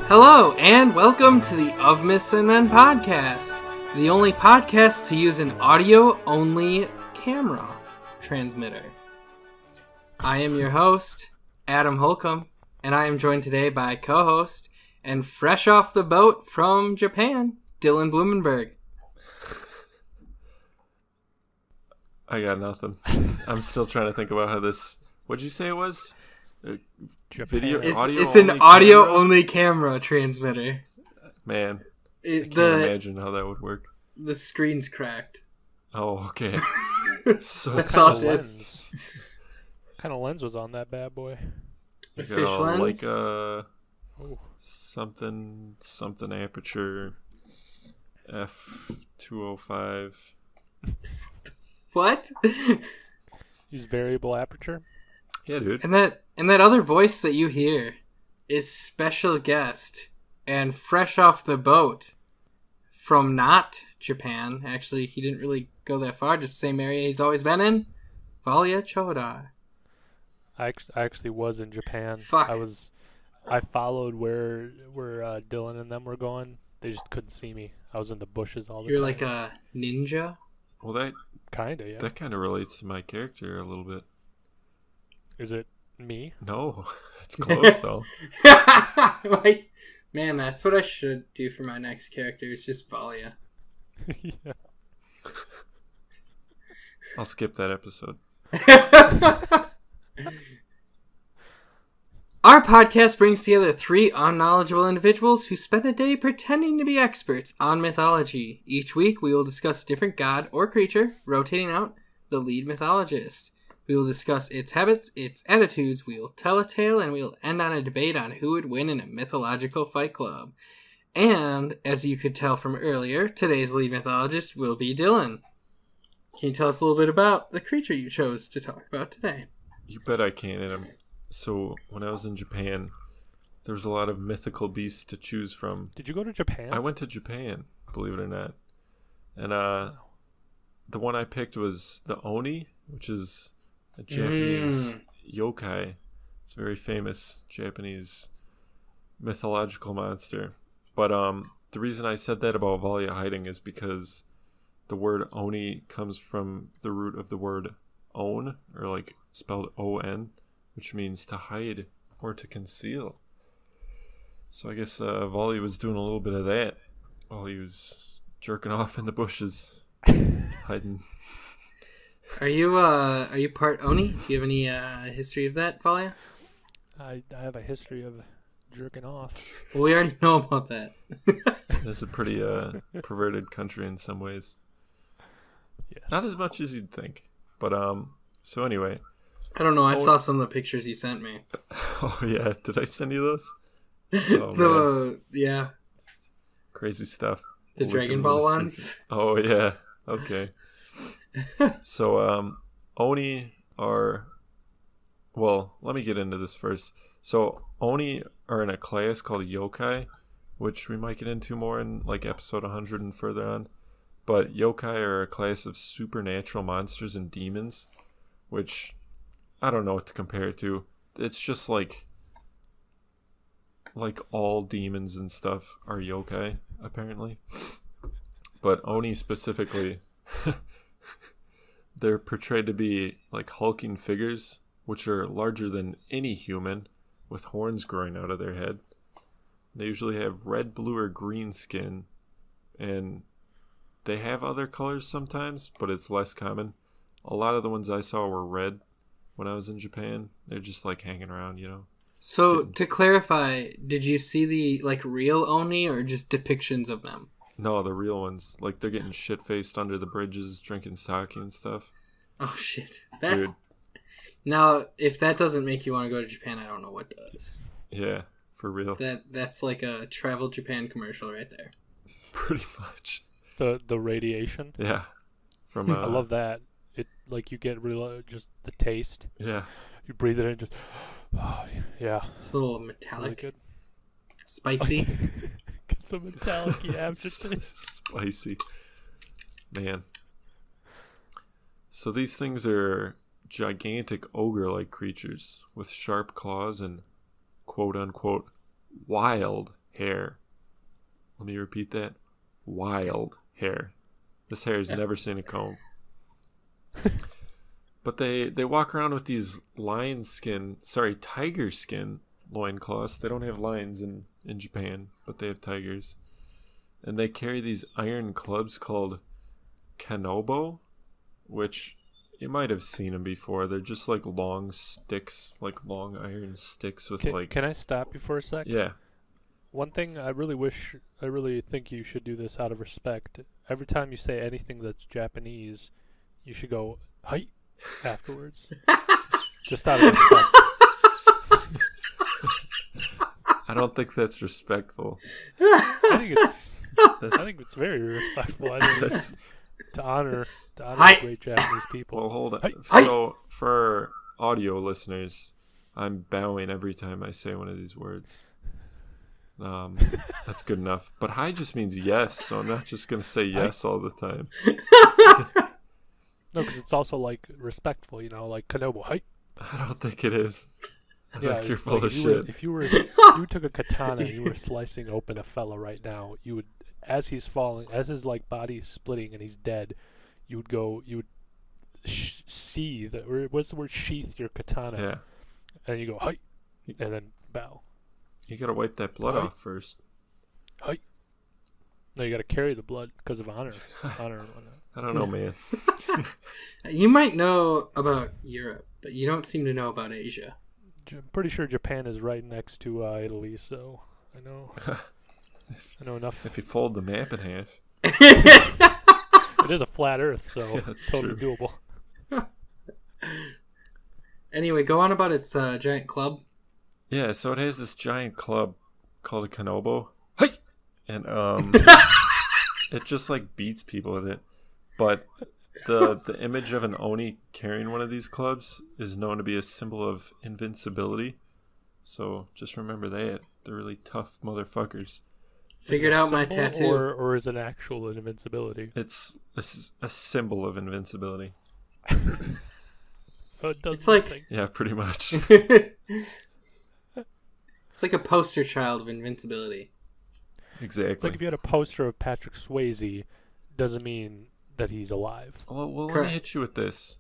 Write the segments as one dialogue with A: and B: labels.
A: Hello, and welcome to the Of Myths and Men podcast, the only podcast to use an audio-only camera transmitter. I am your host, Adam Holcomb, and I am joined today by co-host and fresh off the boat from Japan, Dylan Blumenberg.
B: I got nothing. I'm still trying to think about how this... What'd you say it was? Video, audio.
A: It's an audio-only camera transmitter.
B: Man, I can't imagine how that would work.
A: The screen's cracked.
B: Oh, okay. So
A: that's all it is.
C: What kind of lens was on that bad boy?
A: A fish lens?
B: Like something aperture f205.
A: What?
C: Use variable aperture?
B: Yeah, dude.
A: And that other voice that you hear is special guest and fresh off the boat from not Japan. Actually, he didn't really go that far, just the same area he's always been in. Valia Choda.
C: I actually was in Japan.
A: Fuck.
C: I followed where Dylan and them were going. They just couldn't see me. I was in the bushes all the time.
A: You're like a ninja?
B: Well, that
C: kinda, yeah.
B: That kind of relates to my character a little bit.
C: Is it me?
B: No, it's close though.
A: Like, man, that's what I should do for my next character. It's just Valia.
C: Yeah.
B: I'll skip that episode.
A: Our podcast brings together three unknowledgeable individuals who spend a day pretending to be experts on mythology. Each week, we will discuss a different god or creature, rotating out the lead mythologist. We will discuss its habits, its attitudes, we will tell a tale, and we will end on a debate on who would win in a mythological fight club. And, as you could tell from earlier, today's lead mythologist will be Dylan. Can you tell us a little bit about the creature you chose to talk about today?
B: You bet I can, Adam. So, when I was in Japan, there was a lot of mythical beasts to choose from.
C: Did you go to Japan?
B: I went to Japan, believe it or not. And the one I picked was the Oni, which is a Japanese yokai. It's a very famous Japanese mythological monster. But the reason I said that about Valia hiding is because the word Oni comes from the root of the word own, or like spelled O-N, which means to hide or to conceal. So I guess Valia was doing a little bit of that while he was jerking off in the bushes, hiding.
A: Are you part Oni? Do you have any history of that, Valia?
C: I have a history of jerking off.
A: Well, we already know about that.
B: It's a pretty perverted country in some ways.
C: Yes.
B: Not as much as you'd think. But so anyway.
A: I don't know. I saw some of the pictures you sent me.
B: Oh yeah, did I send you those? Oh,
A: yeah.
B: Crazy stuff.
A: The Dragon Ball ones?
B: Oh yeah. Okay. So Oni are... Well, let me get into this first. So Oni are in a class called yokai, which we might get into more in like episode 100 and further on. But yokai are a class of supernatural monsters and demons, which I don't know what to compare it to. It's just like all demons and stuff are yokai, apparently. But Oni specifically, they're portrayed to be like hulking figures, which are larger than any human, with horns growing out of their head. They usually have red, blue, or green skin, and they have other colors sometimes, but it's less common. A lot of the ones I saw were red when I was in Japan. They're just like hanging around, you know.
A: So, to clarify, did you see the like real Oni or just depictions of them?
B: No, the real ones. Like, they're getting shit-faced under the bridges, drinking sake and stuff.
A: Oh, shit. That's... Dude. Now, if that doesn't make you want to go to Japan, I don't know what does.
B: Yeah, for real.
A: That's like a Travel Japan commercial right there.
B: Pretty much.
C: The radiation?
B: Yeah. From
C: I love that. It like you get real just the taste.
B: Yeah.
C: You breathe it in, just yeah.
A: It's a little metallic.
C: Really good.
A: Spicy.
C: Get some metallic aftertaste.
B: Spicy. Man. So these things are gigantic ogre-like creatures with sharp claws and quote-unquote wild hair. Let me repeat that. Wild hair. This hair has never seen a comb. But they walk around with these tiger skin loincloths. They don't have lions in Japan, but they have tigers. And they carry these iron clubs called kanobo, which you might have seen them before. They're just like long sticks, like long iron sticks with
C: Can I stop you for a sec?
B: Yeah.
C: One thing I really think you should do this out of respect. Every time you say anything that's Japanese, you should go, "Hi," afterwards. Just out of respect.
B: I don't think that's respectful.
C: I think it's very respectful. I think it's to honor the great Japanese people.
B: Well, hold on.
C: Hi.
B: So for audio listeners, I'm bowing every time I say one of these words. That's good enough. But hi just means yes, so I'm not just gonna say yes all the time.
C: No, because it's also like respectful, like kanobo. Hi.
B: I don't think it is. I
C: Yeah,
B: think you're full of shit.
C: If you took a katana and you were slicing open a fella right now, you would, as he's falling, as his like body's splitting and he's dead, you would sheath, or what's the word, sheath your katana.
B: Yeah.
C: And you go, hi, and then bow.
B: You gotta wipe that blood off first.
C: Hi. No, you gotta carry the blood because of honor. Honor and whatnot.
B: I don't know, man.
A: You might know about Europe, but you don't seem to know about Asia.
C: I'm pretty sure Japan is right next to Italy, so I know enough.
B: If you fold the map in half.
C: It is a flat Earth, so
B: Yeah,
C: it's totally doable.
A: Anyway, go on about its giant club.
B: Yeah, so it has this giant club called a kanobo. Hey! And it just like beats people with it. But the image of an oni carrying one of these clubs is known to be a symbol of invincibility. So just remember that. They're really tough motherfuckers.
A: Figured out my tattoo.
C: Or is it actual invincibility?
B: This is a symbol of invincibility.
C: So it does
A: It's like-
C: nothing.
B: Yeah, pretty much.
A: It's like a poster child of invincibility.
B: Exactly.
C: It's like if you had a poster of Patrick Swayze, doesn't mean that he's alive.
B: Well, let
A: Correct.
B: me hit you with this.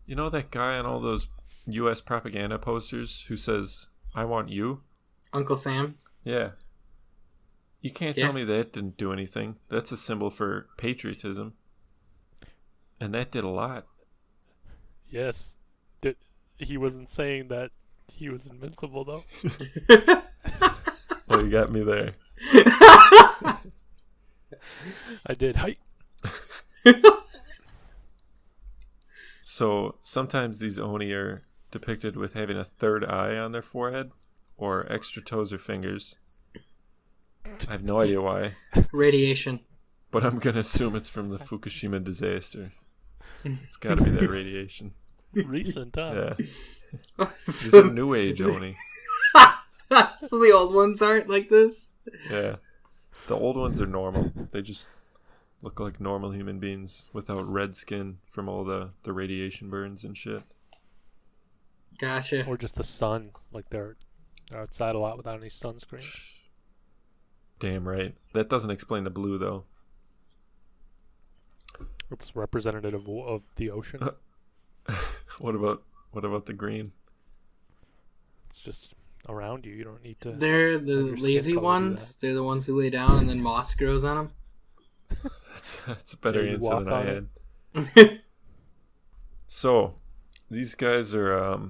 B: You know that guy on all those U.S. propaganda posters who says, "I want you"?
A: Uncle Sam.
B: Yeah. You can't tell me that didn't do anything. That's a symbol for patriotism. And that did a lot.
C: Yes. He wasn't saying that he was invincible, though.
B: Well, you got me there.
C: I did. Hi.
B: So sometimes these oni are depicted with having a third eye on their forehead or extra toes or fingers. I have no idea why,
A: Radiation.
B: but I'm going to assume it's from the Fukushima disaster. It's got to be that radiation.
C: Recent, huh?
B: Yeah. These
A: So,
B: are new age oni.
A: so the old ones aren't like this?
B: Yeah. The old ones are normal. They just look like normal human beings without red skin from all the radiation burns and shit.
A: Gotcha.
C: Or just the sun. Like they're outside a lot without any sunscreen.
B: Damn right. That doesn't explain the blue, though.
C: It's representative of the ocean.
B: What about the green?
C: It's just around you. You don't need to.
A: They're the
C: your skin
A: lazy
C: color do
A: ones. They're the ones who lay down and then moss grows on them.
B: That's a better
C: Yeah, you
B: answer
C: walk
B: than I
C: on
B: had. So, these guys are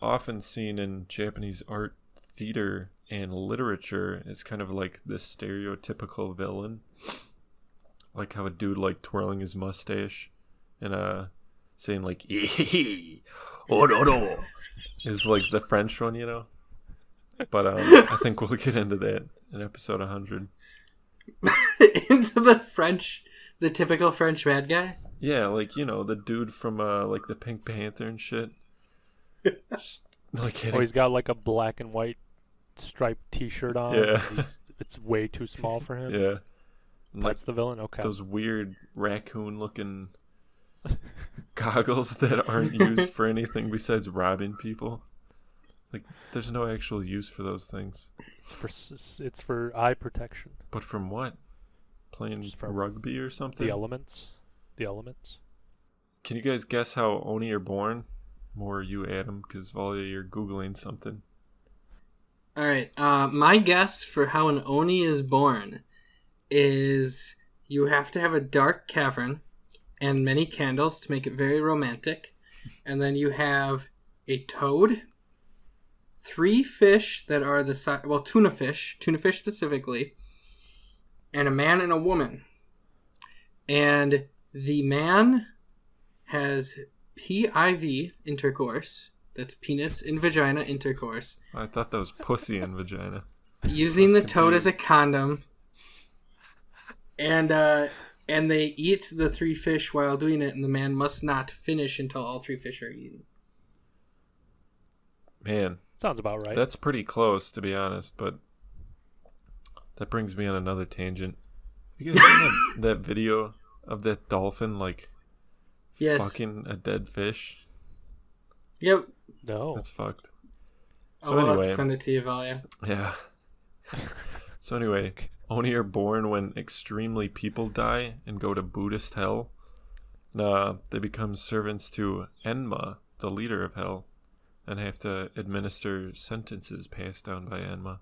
B: often seen in Japanese art, theater, and literature as kind of like the stereotypical villain. Like how a dude like twirling his mustache and saying like "oh no," is like the French one, you know. But I think we'll get into that in episode 100.
A: Into the typical French bad guy?
B: Yeah, like, you know, the dude from like the Pink Panther and shit. Just like hitting.
C: Oh, he's got like a black and white striped T-shirt on.
B: Yeah.
C: It's way too small for him.
B: Yeah. And
C: That's the villain. Okay.
B: those weird raccoon-looking goggles that aren't used for anything besides robbing people. Like, there's no actual use for those things.
C: It's for eye protection.
B: But from what? Playing
C: Just from
B: rugby or something?
C: The elements.
B: Can you guys guess how Oni are born? More you, Adam, because Valia, you're Googling something.
A: All right. My guess for how an Oni is born is you have to have a dark cavern and many candles to make it very romantic. And then you have a toad, 3 fish that are the size... Well, tuna fish specifically, and a man and a woman. And the man has PIV intercourse. That's penis and vagina intercourse.
B: I thought that was pussy and vagina.
A: Using the toad as a condom. And they eat the 3 fish while doing it, and the man must not finish until all 3 fish are eaten.
B: Man.
C: Sounds about right.
B: That's pretty close, to be honest, but that brings me on another tangent. You guys seen that video of that dolphin, like,
A: yes,
B: fucking a dead fish?
A: Yep.
C: No.
B: That's fucked.
A: So I'll send it to you, Valia.
B: Yeah. So anyway, Oni are born when extremely people die and go to Buddhist hell. They become servants to Enma, the leader of hell, and have to administer sentences passed down by Enma.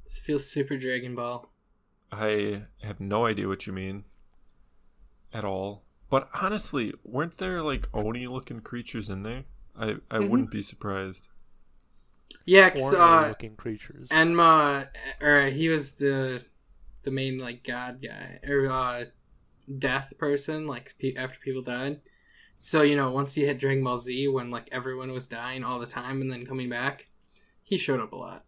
A: This feels super Dragon Ball.
B: I have no idea what you mean at all. But honestly, weren't there like Oni-looking creatures in there? I wouldn't be surprised.
A: Yeah, because
C: looking creatures.
A: Enma, or he was the main like god guy or death person. Like after people died, so once you hit Dragon Ball Z, when like everyone was dying all the time and then coming back, he showed up a lot.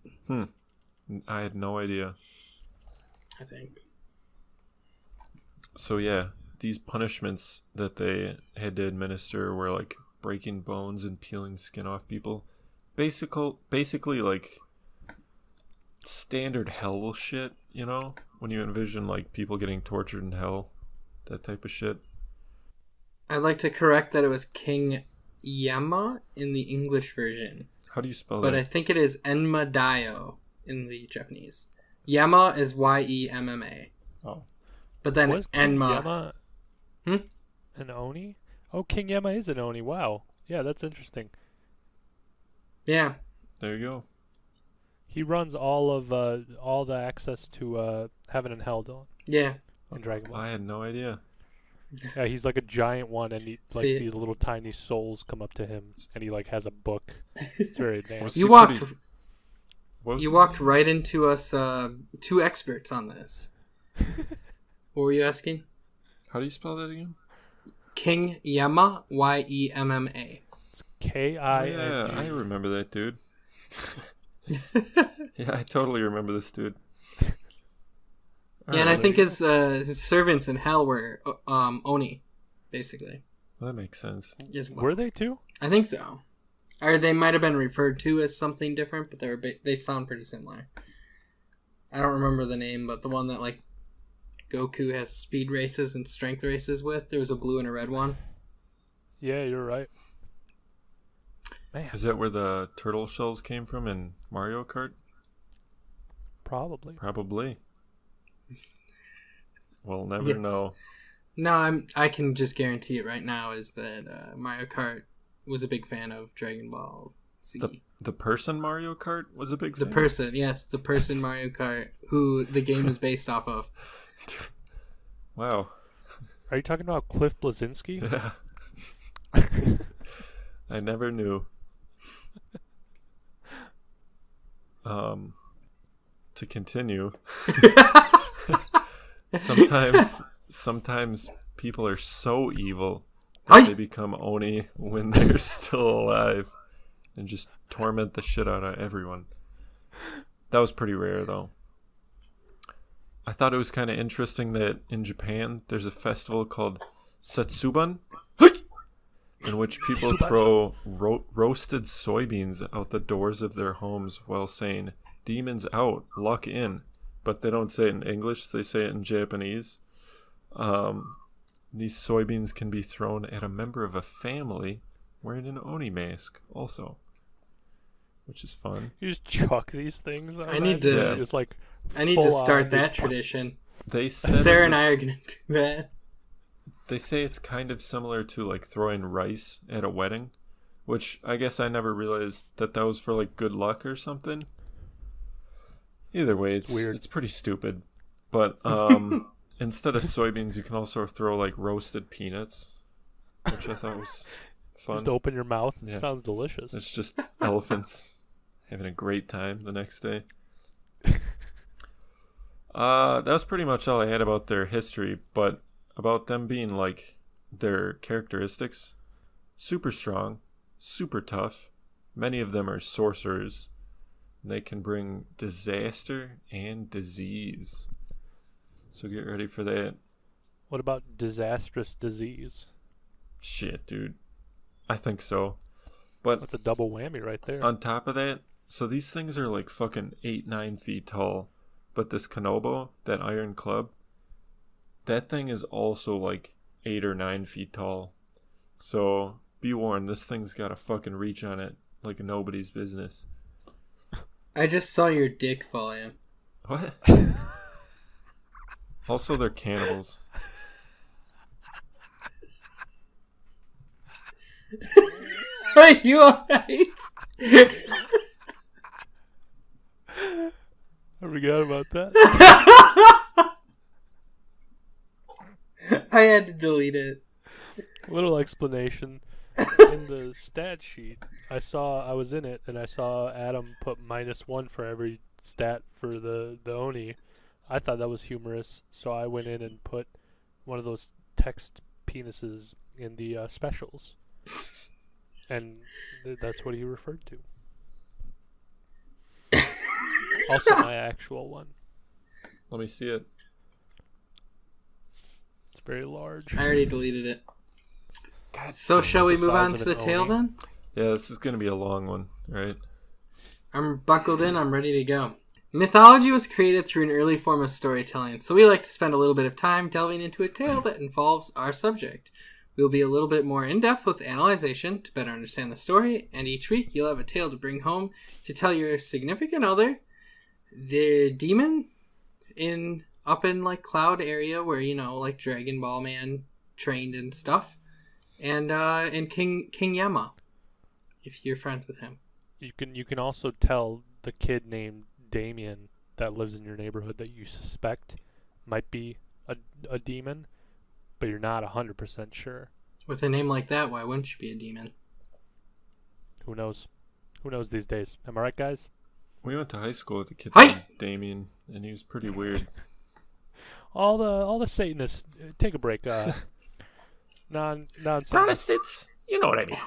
B: I had no idea.
A: I think.
B: So yeah, these punishments that they had to administer were like breaking bones and peeling skin off people. Basically like standard hell shit, when you envision like people getting tortured in hell, that type of shit.
A: I'd like to correct that it was King Yama in the English version.
B: How do you spell
A: that?
B: But
A: I think it is Enma Daio in the Japanese. Yama is Yemma.
B: Oh.
A: But then
C: was King
A: Enma...
C: Yama an Oni? Oh, King Yama is an Oni. Wow. Yeah, that's interesting.
A: Yeah.
B: There you go.
C: He runs all the access to heaven and hell, Dawn.
A: Yeah.
C: In Dragon Ball.
B: I had no idea.
C: Yeah, he's like a giant one, and these little tiny souls come up to him, and he like has a book. It's very advanced.
A: You walked right into us, 2 experts on this. What were you asking?
B: How do you spell that again?
A: King Yama, Yemma.
C: It's K-I-N-G.
B: Yeah, I remember that dude. Yeah, I totally remember this dude.
A: Yeah, and I think his servants in hell were Oni, basically.
B: Well, that makes sense.
A: Well.
C: Were they too?
A: I think so. Or they might have been referred to as something different, but they sound pretty similar. I don't remember the name, but the one that like Goku has speed races and strength races with, there was a blue and a red one.
C: Yeah, you're right. Man.
B: Is that where the turtle shells came from in Mario Kart?
C: Probably.
B: We'll never know.
A: No, I can just guarantee it right now is that Mario Kart was a big fan of Dragon Ball Z.
B: The person Mario Kart was a big fan?
A: The person Mario Kart, who the game is based off of.
B: Wow.
C: Are you talking about Cliff Bleszinski?
B: Yeah. I never knew. To continue. Sometimes people are so evil that they become Oni when they're still alive and just torment the shit out of everyone. That was pretty rare, though. I thought it was kind of interesting that in Japan there's a festival called Setsuban, in which people throw roasted soybeans out the doors of their homes while saying, "Demons out, luck in." But they don't say it in English, they say it in Japanese. These soybeans can be thrown at a member of a family wearing an Oni mask also. which is fun.
C: You just chuck these things.
A: I need to.
B: Yeah.
C: It's like
A: I need to
C: full
A: start
C: on,
A: that
C: big
A: tradition.
B: They said
A: Sarah and I are gonna do that.
B: They say it's kind of similar to like throwing rice at a wedding, which I guess I never realized that was for like good luck or something. Either way, it's
C: weird.
B: It's pretty stupid. But instead of soybeans, you can also throw like roasted peanuts, which I thought was fun.
C: Just open your mouth.
B: Yeah.
C: Sounds delicious.
B: It's just elephants having a great time the next day. That was pretty much all I had about their history, but about them being like their characteristics: super strong, super tough. Many of them are sorcerers. And they can bring disaster and disease. So get ready for that.
C: What about disastrous disease?
B: Shit, dude. I think so. But
C: That's a double whammy right there.
B: on top of that, so these things are like fucking 8-9 feet tall. But this Konobo, that iron club, that thing is also like 8 or 9 feet tall. So be warned, this thing's got a fucking reach on it like nobody's business.
A: I just saw your dick fall in.
B: What? Also, they're cannibals.
A: Are you alright?
C: I forgot about that.
A: I had to delete it.
C: Little explanation. In the stat sheet, I was in it, and I saw Adam put -1 for every stat for the Oni. I thought that was humorous, so I went in and put one of those text penises in the specials. And that's what he referred to. Also my actual one.
B: Let me see it.
C: It's very large.
A: I already deleted it.
B: God.
A: So shall we
C: The
A: move
C: size
A: on
C: of
A: to the
C: an
A: tale
C: Oni.
A: then?
B: Yeah, this is going to be a long one, right?
A: I'm buckled in, I'm ready to go. Mythology was created through an early form of storytelling, so we like to spend a little bit of time delving into a tale that involves our subject. We'll be a little bit more in-depth with analyzation to better understand the story, and each week you'll have a tale to bring home to tell your significant other, the demon up in like Cloud area where, you know, like Dragon Ball Man trained and stuff, and King Yama, if you're friends with him.
C: You can also tell the kid named Damien that lives in your neighborhood that you suspect might be a demon, but you're not 100% sure.
A: With a name like that, why wouldn't you be a demon?
C: Who knows? Who knows these days? Am I right, guys?
B: We went to high school with a kid
A: Hi!
B: named Damien, and he was pretty weird.
C: All the Satanists, take a break. Non-Satanists.
B: Protestants, you know what I mean.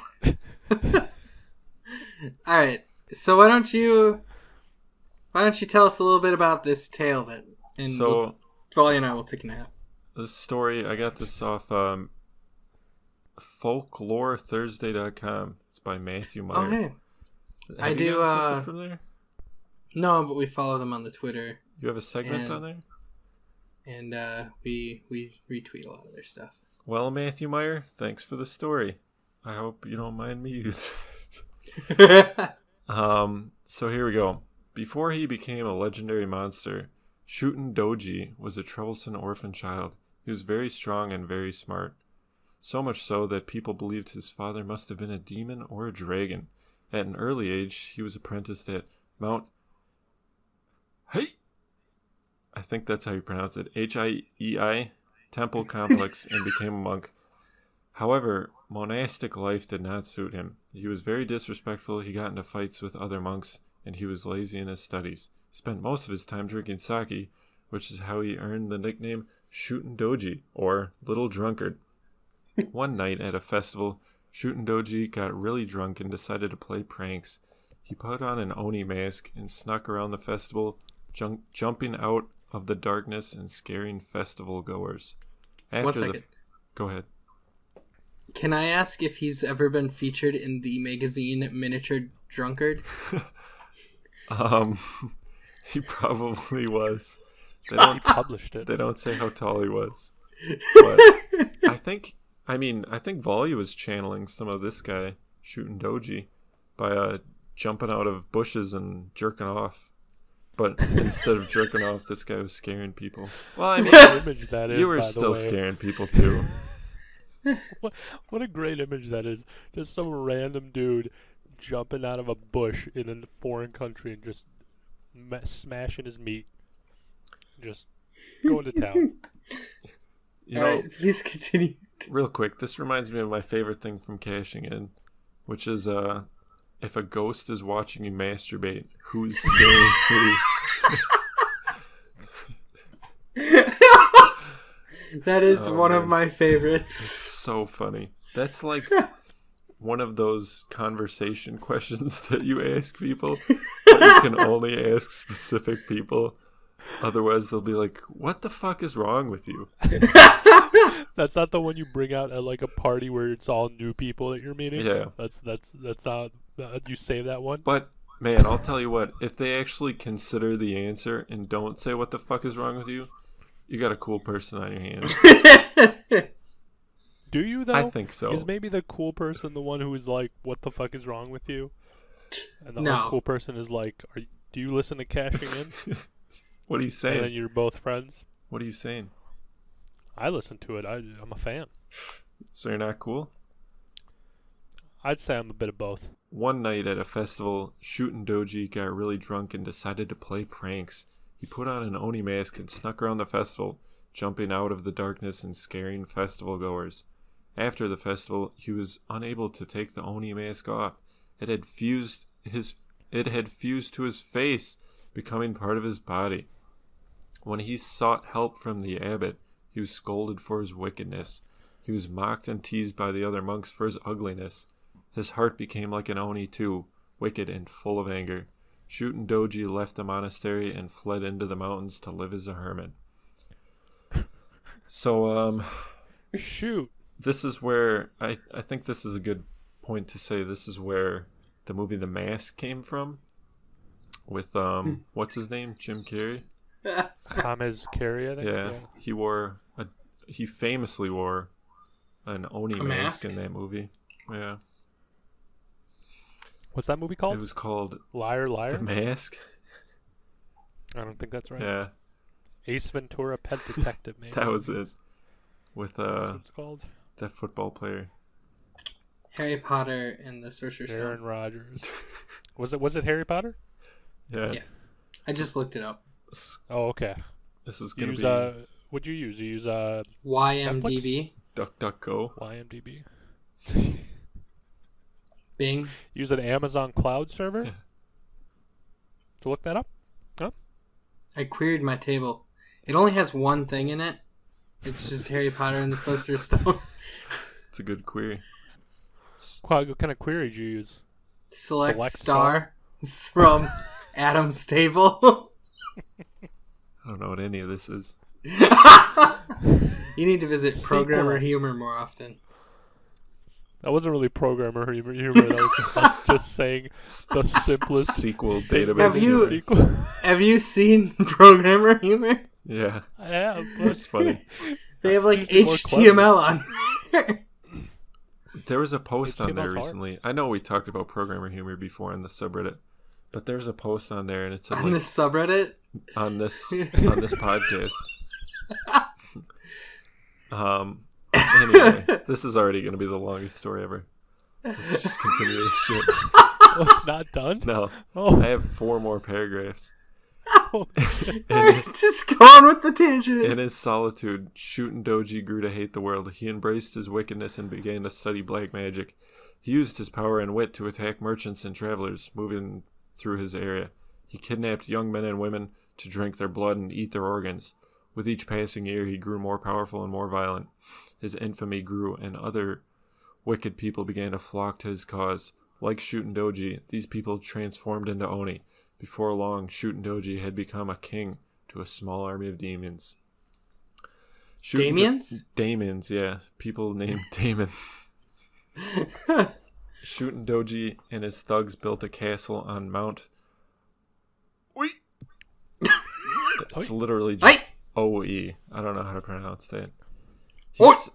A: Alright, so why don't you tell us a little bit about this tale then? And
B: So,
A: Volley and I will take a nap.
B: this story, I got this off folklorethursday.com. It's by Matthew Meyer.
A: Oh, hey.
B: Have
A: I
B: you
A: do,
B: gotten something from there?
A: No, but we follow them on the Twitter,
B: You have a segment
A: and-
B: on there?
A: and we retweet a lot of their stuff.
B: Well, Matthew Meyer, thanks for the story. I hope you don't mind me using it. So here we go. Before he became a legendary monster, Shuten Doji was a troublesome orphan child. He was very strong and very smart. So much so that people believed his father must have been a demon or a dragon. At an early age, he was apprenticed at Mount I think that's how you pronounce it, Hiei Temple Complex, and became a monk. However, monastic life did not suit him. He was very disrespectful, he got into fights with other monks, and he was lazy in his studies. He spent most of his time drinking sake, which is how he earned the nickname Shuten Doji, or Little Drunkard. One night at a festival, Shuten Doji got really drunk and decided to play pranks. He put on an Oni mask and snuck around the festival, jumping out of the darkness and scaring festival goers.
A: One second.
B: Go ahead.
A: Can I ask if he's ever been featured in the magazine Miniature Drunkard?
B: He probably was. They
C: He published it.
B: They don't say how tall he was. But I think Volley was channeling some of this guy, Shuten Doji, by jumping out of bushes and jerking off. But instead of jerking off, this guy was scaring people. Well, I mean,
C: image that is,
B: you were
C: by
B: still
C: the way.
B: scaring people too.
C: What a great image that is. Just some random dude jumping out of a bush in a foreign country and just smashing his meat. Just going to town.
B: You
A: All
B: know,
A: right, please continue.
B: real quick, this reminds me of my favorite thing from Cashing In, which is if a ghost is watching you masturbate, who's scaring who?
A: That is
B: Oh,
A: one of
B: man.
A: my favorites.
B: So funny. That's like one of those conversation questions that you ask people, but you can only ask specific people. Otherwise, they'll be like, "What the fuck is wrong with you?"
C: That's not the one you bring out at like a party where it's all new people that you're meeting.
B: Yeah.
C: That's not. You save that one.
B: But man, I'll tell you what. If they actually consider the answer and don't say what the fuck is wrong with you, you got a cool person on your hands.
C: Do you though?
B: I think so.
C: Is maybe the cool person the one who is like, "What the fuck is wrong with you?" And the
A: No.
C: uncool person is like, "Do you listen to Cashing In?"
B: What are you
C: And then
B: saying?
C: you're both friends.
B: What are you saying?
C: I listen to it. I'm a fan.
B: So you're not cool?
C: I'd say I'm a bit of both.
B: One night at a festival, Shootin' Doji got really drunk and decided to play pranks. He put on an Oni mask and snuck around the festival, jumping out of the darkness and scaring festival goers. After the festival, he was unable to take the Oni mask off. It had fused to his face, becoming part of his body. When he sought help from the abbot, he was scolded for his wickedness. He was mocked and teased by the other monks for his ugliness. His heart became like an Oni too, wicked and full of anger. Shootin' Doji left the monastery and fled into the mountains to live as a hermit. So,
C: Shoot.
B: this is where I think this is a good point to say this is where the movie The Mask came from. With what's his name? Jim Carrey?
C: Thomas Carey, I think.
B: Yeah. He famously wore an Oni
A: A
B: mask
A: mask?
B: in that movie. Yeah.
C: What's that movie called?
B: It was called
C: Liar,
B: The
C: Liar?
B: Mask.
C: I don't think that's right.
B: Yeah.
C: Ace Ventura, Pet Detective, maybe.
B: That was it. With
C: That's what it's called.
B: that football player.
A: Harry Potter and the Sorcerer's
C: Aaron
A: Stone.
C: Rodgers. Was it Harry Potter?
B: Yeah.
A: Yeah. I just looked it up.
C: Oh, okay.
B: This is
C: You
B: gonna
C: use
B: be
C: what'd you use? You use
A: YMDB.
B: DuckDuckGo.
C: YMDB.
A: Bing.
C: Use an Amazon cloud server
B: Yeah.
C: to look that up.
A: I queried my table. It only has one thing in it. It's just Harry Potter and the Sorcerer's Stone.
B: It's a good query.
C: What kind of query did you use?
A: Select star from Adam's table.
B: I don't know what any of this is.
A: You need to visit
C: Sequel.
A: Programmer Humor more often.
C: That wasn't really programmer humor. That's just saying the simplest
B: Sequel
C: statement
B: database.
A: Have
C: in
A: you-
C: the sequel.
A: Have you seen Programmer Humor?
B: Yeah.
C: I have, but
B: It's funny.
A: They have like
C: Usually more
A: HTML on there.
B: There was a post on there
C: HTML's hard.
B: recently. I know we talked about programmer humor before on the subreddit, but there's a post on there and it said
A: On
B: like,
A: this subreddit.
B: on this podcast. Anyway, this is already going to be the longest story ever. Let's just continue this shit.
C: Oh, it's not done?
B: No,
C: Oh,
B: I have 4 more paragraphs.
A: Just go on with the tangent.
B: In his solitude, Shootin' Doji grew to hate the world. He embraced his wickedness and began to study black magic. He used his power and wit to attack merchants and travelers moving through his area. He kidnapped young men and women to drink their blood and eat their organs. With each passing year, he grew more powerful and more violent. His infamy grew, and other wicked people began to flock to his cause. Like Shootin' Doji, these people transformed into Oni. Before long, Shootin' Doji had become a king to a small army of demons.
A: Damians?
B: Damons, yeah. People named Damon. Shootin' Doji and his thugs built a castle on Mount... It's literally just O-E. I don't know how to pronounce that.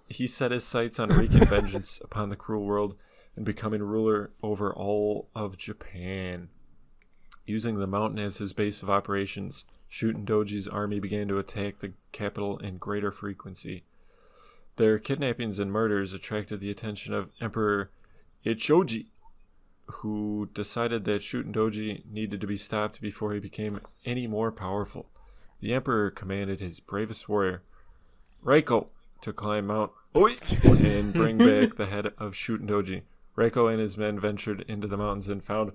B: He set his sights on wreaking vengeance upon the cruel world, and becoming ruler over all of Japan. Using the mountain as his base of operations, Shutendoji's army began to attack the capital in greater frequency. Their kidnappings and murders attracted the attention of Emperor Ichoji, who decided that Shutendoji needed to be stopped before he became any more powerful. The emperor commanded his bravest warrior, Reiko, to climb Mount Oi and bring back the head of Shutendoji. Reiko and his men ventured into the mountains and found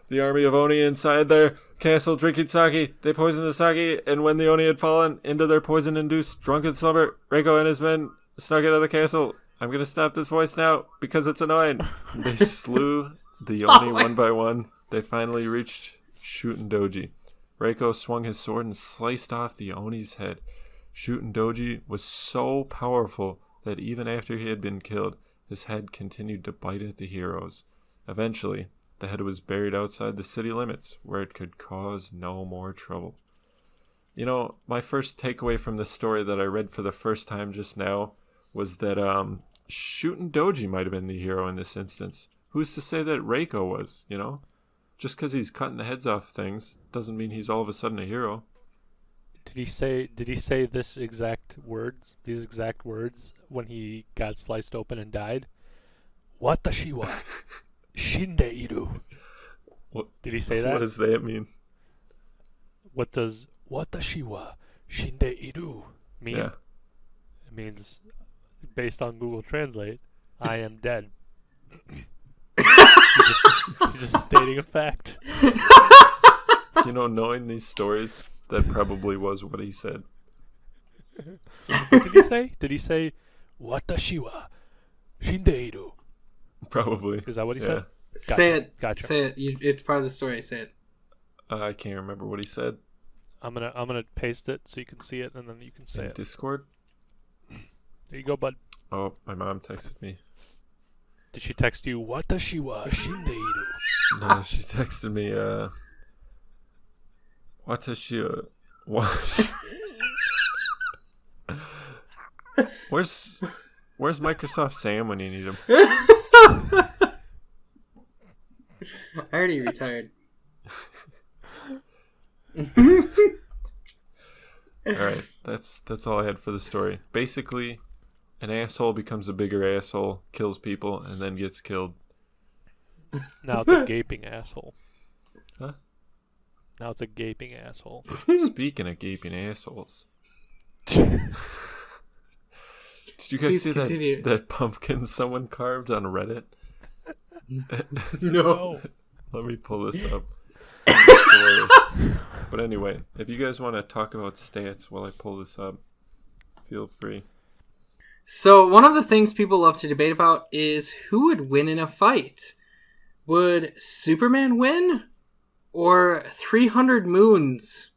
B: the army of Oni inside their castle drinking sake. They poisoned the sake, and when the Oni had fallen into their poison-induced drunken slumber, Reiko and his men snuck out of the castle. I'm going to stop this voice now because it's annoying. They slew the Oni one by one. They finally reached Shutendoji. Reiko swung his sword and sliced off the Oni's head. Shutendoji was so powerful that even after he had been killed, his head continued to bite at the heroes. Eventually, the head was buried outside the city limits, where it could cause no more trouble. You know, my first takeaway from the story that I read for the first time just now was that Shutendoji might have been the hero in this instance. Who's to say that Reiko was, you know? Just because he's cutting the heads off things doesn't mean he's all of a sudden a hero.
C: Did he say these exact words when he got sliced open and died? Watashi wa Shinde Iru. Did he say that?
B: What does that mean?
C: What does Watashi wa Shinde Iru mean?
B: Yeah.
C: It means, based on Google Translate, I am dead. He's just stating a fact.
B: You know, knowing these stories, that probably was what he said.
C: What did he say? Did he say, Watashi wa Shinde Iru?
B: Probably.
C: Is that what he
B: yeah.
C: said? Gotcha.
A: Say it.
C: Gotcha.
A: Say it. It's part of the story. Say it.
B: I can't remember what he said.
C: I'm gonna paste it so you can see it, and then you can say
B: In
C: it.
B: Discord?
C: There you go, bud.
B: Oh, my mom texted me.
C: Did she text you, Watashi wa Shinde Iru?
B: No, she texted me, Watashi wa... Where's Microsoft Sam when you need him?
A: I already retired.
B: Alright, that's all I had for the story. Basically, an asshole becomes a bigger asshole, kills people, and then gets killed.
C: Now it's a gaping asshole.
B: Huh?
C: Now it's a gaping asshole.
B: Speaking of gaping assholes. Did you guys
A: Please
B: see
A: continue.
B: that pumpkin someone carved on Reddit?
C: No.
B: Let me pull this up. But anyway, if you guys want to talk about stats while I pull this up, feel free.
A: So one of the things people love to debate about is who would win in a fight. Would Superman win? Or 300 moons?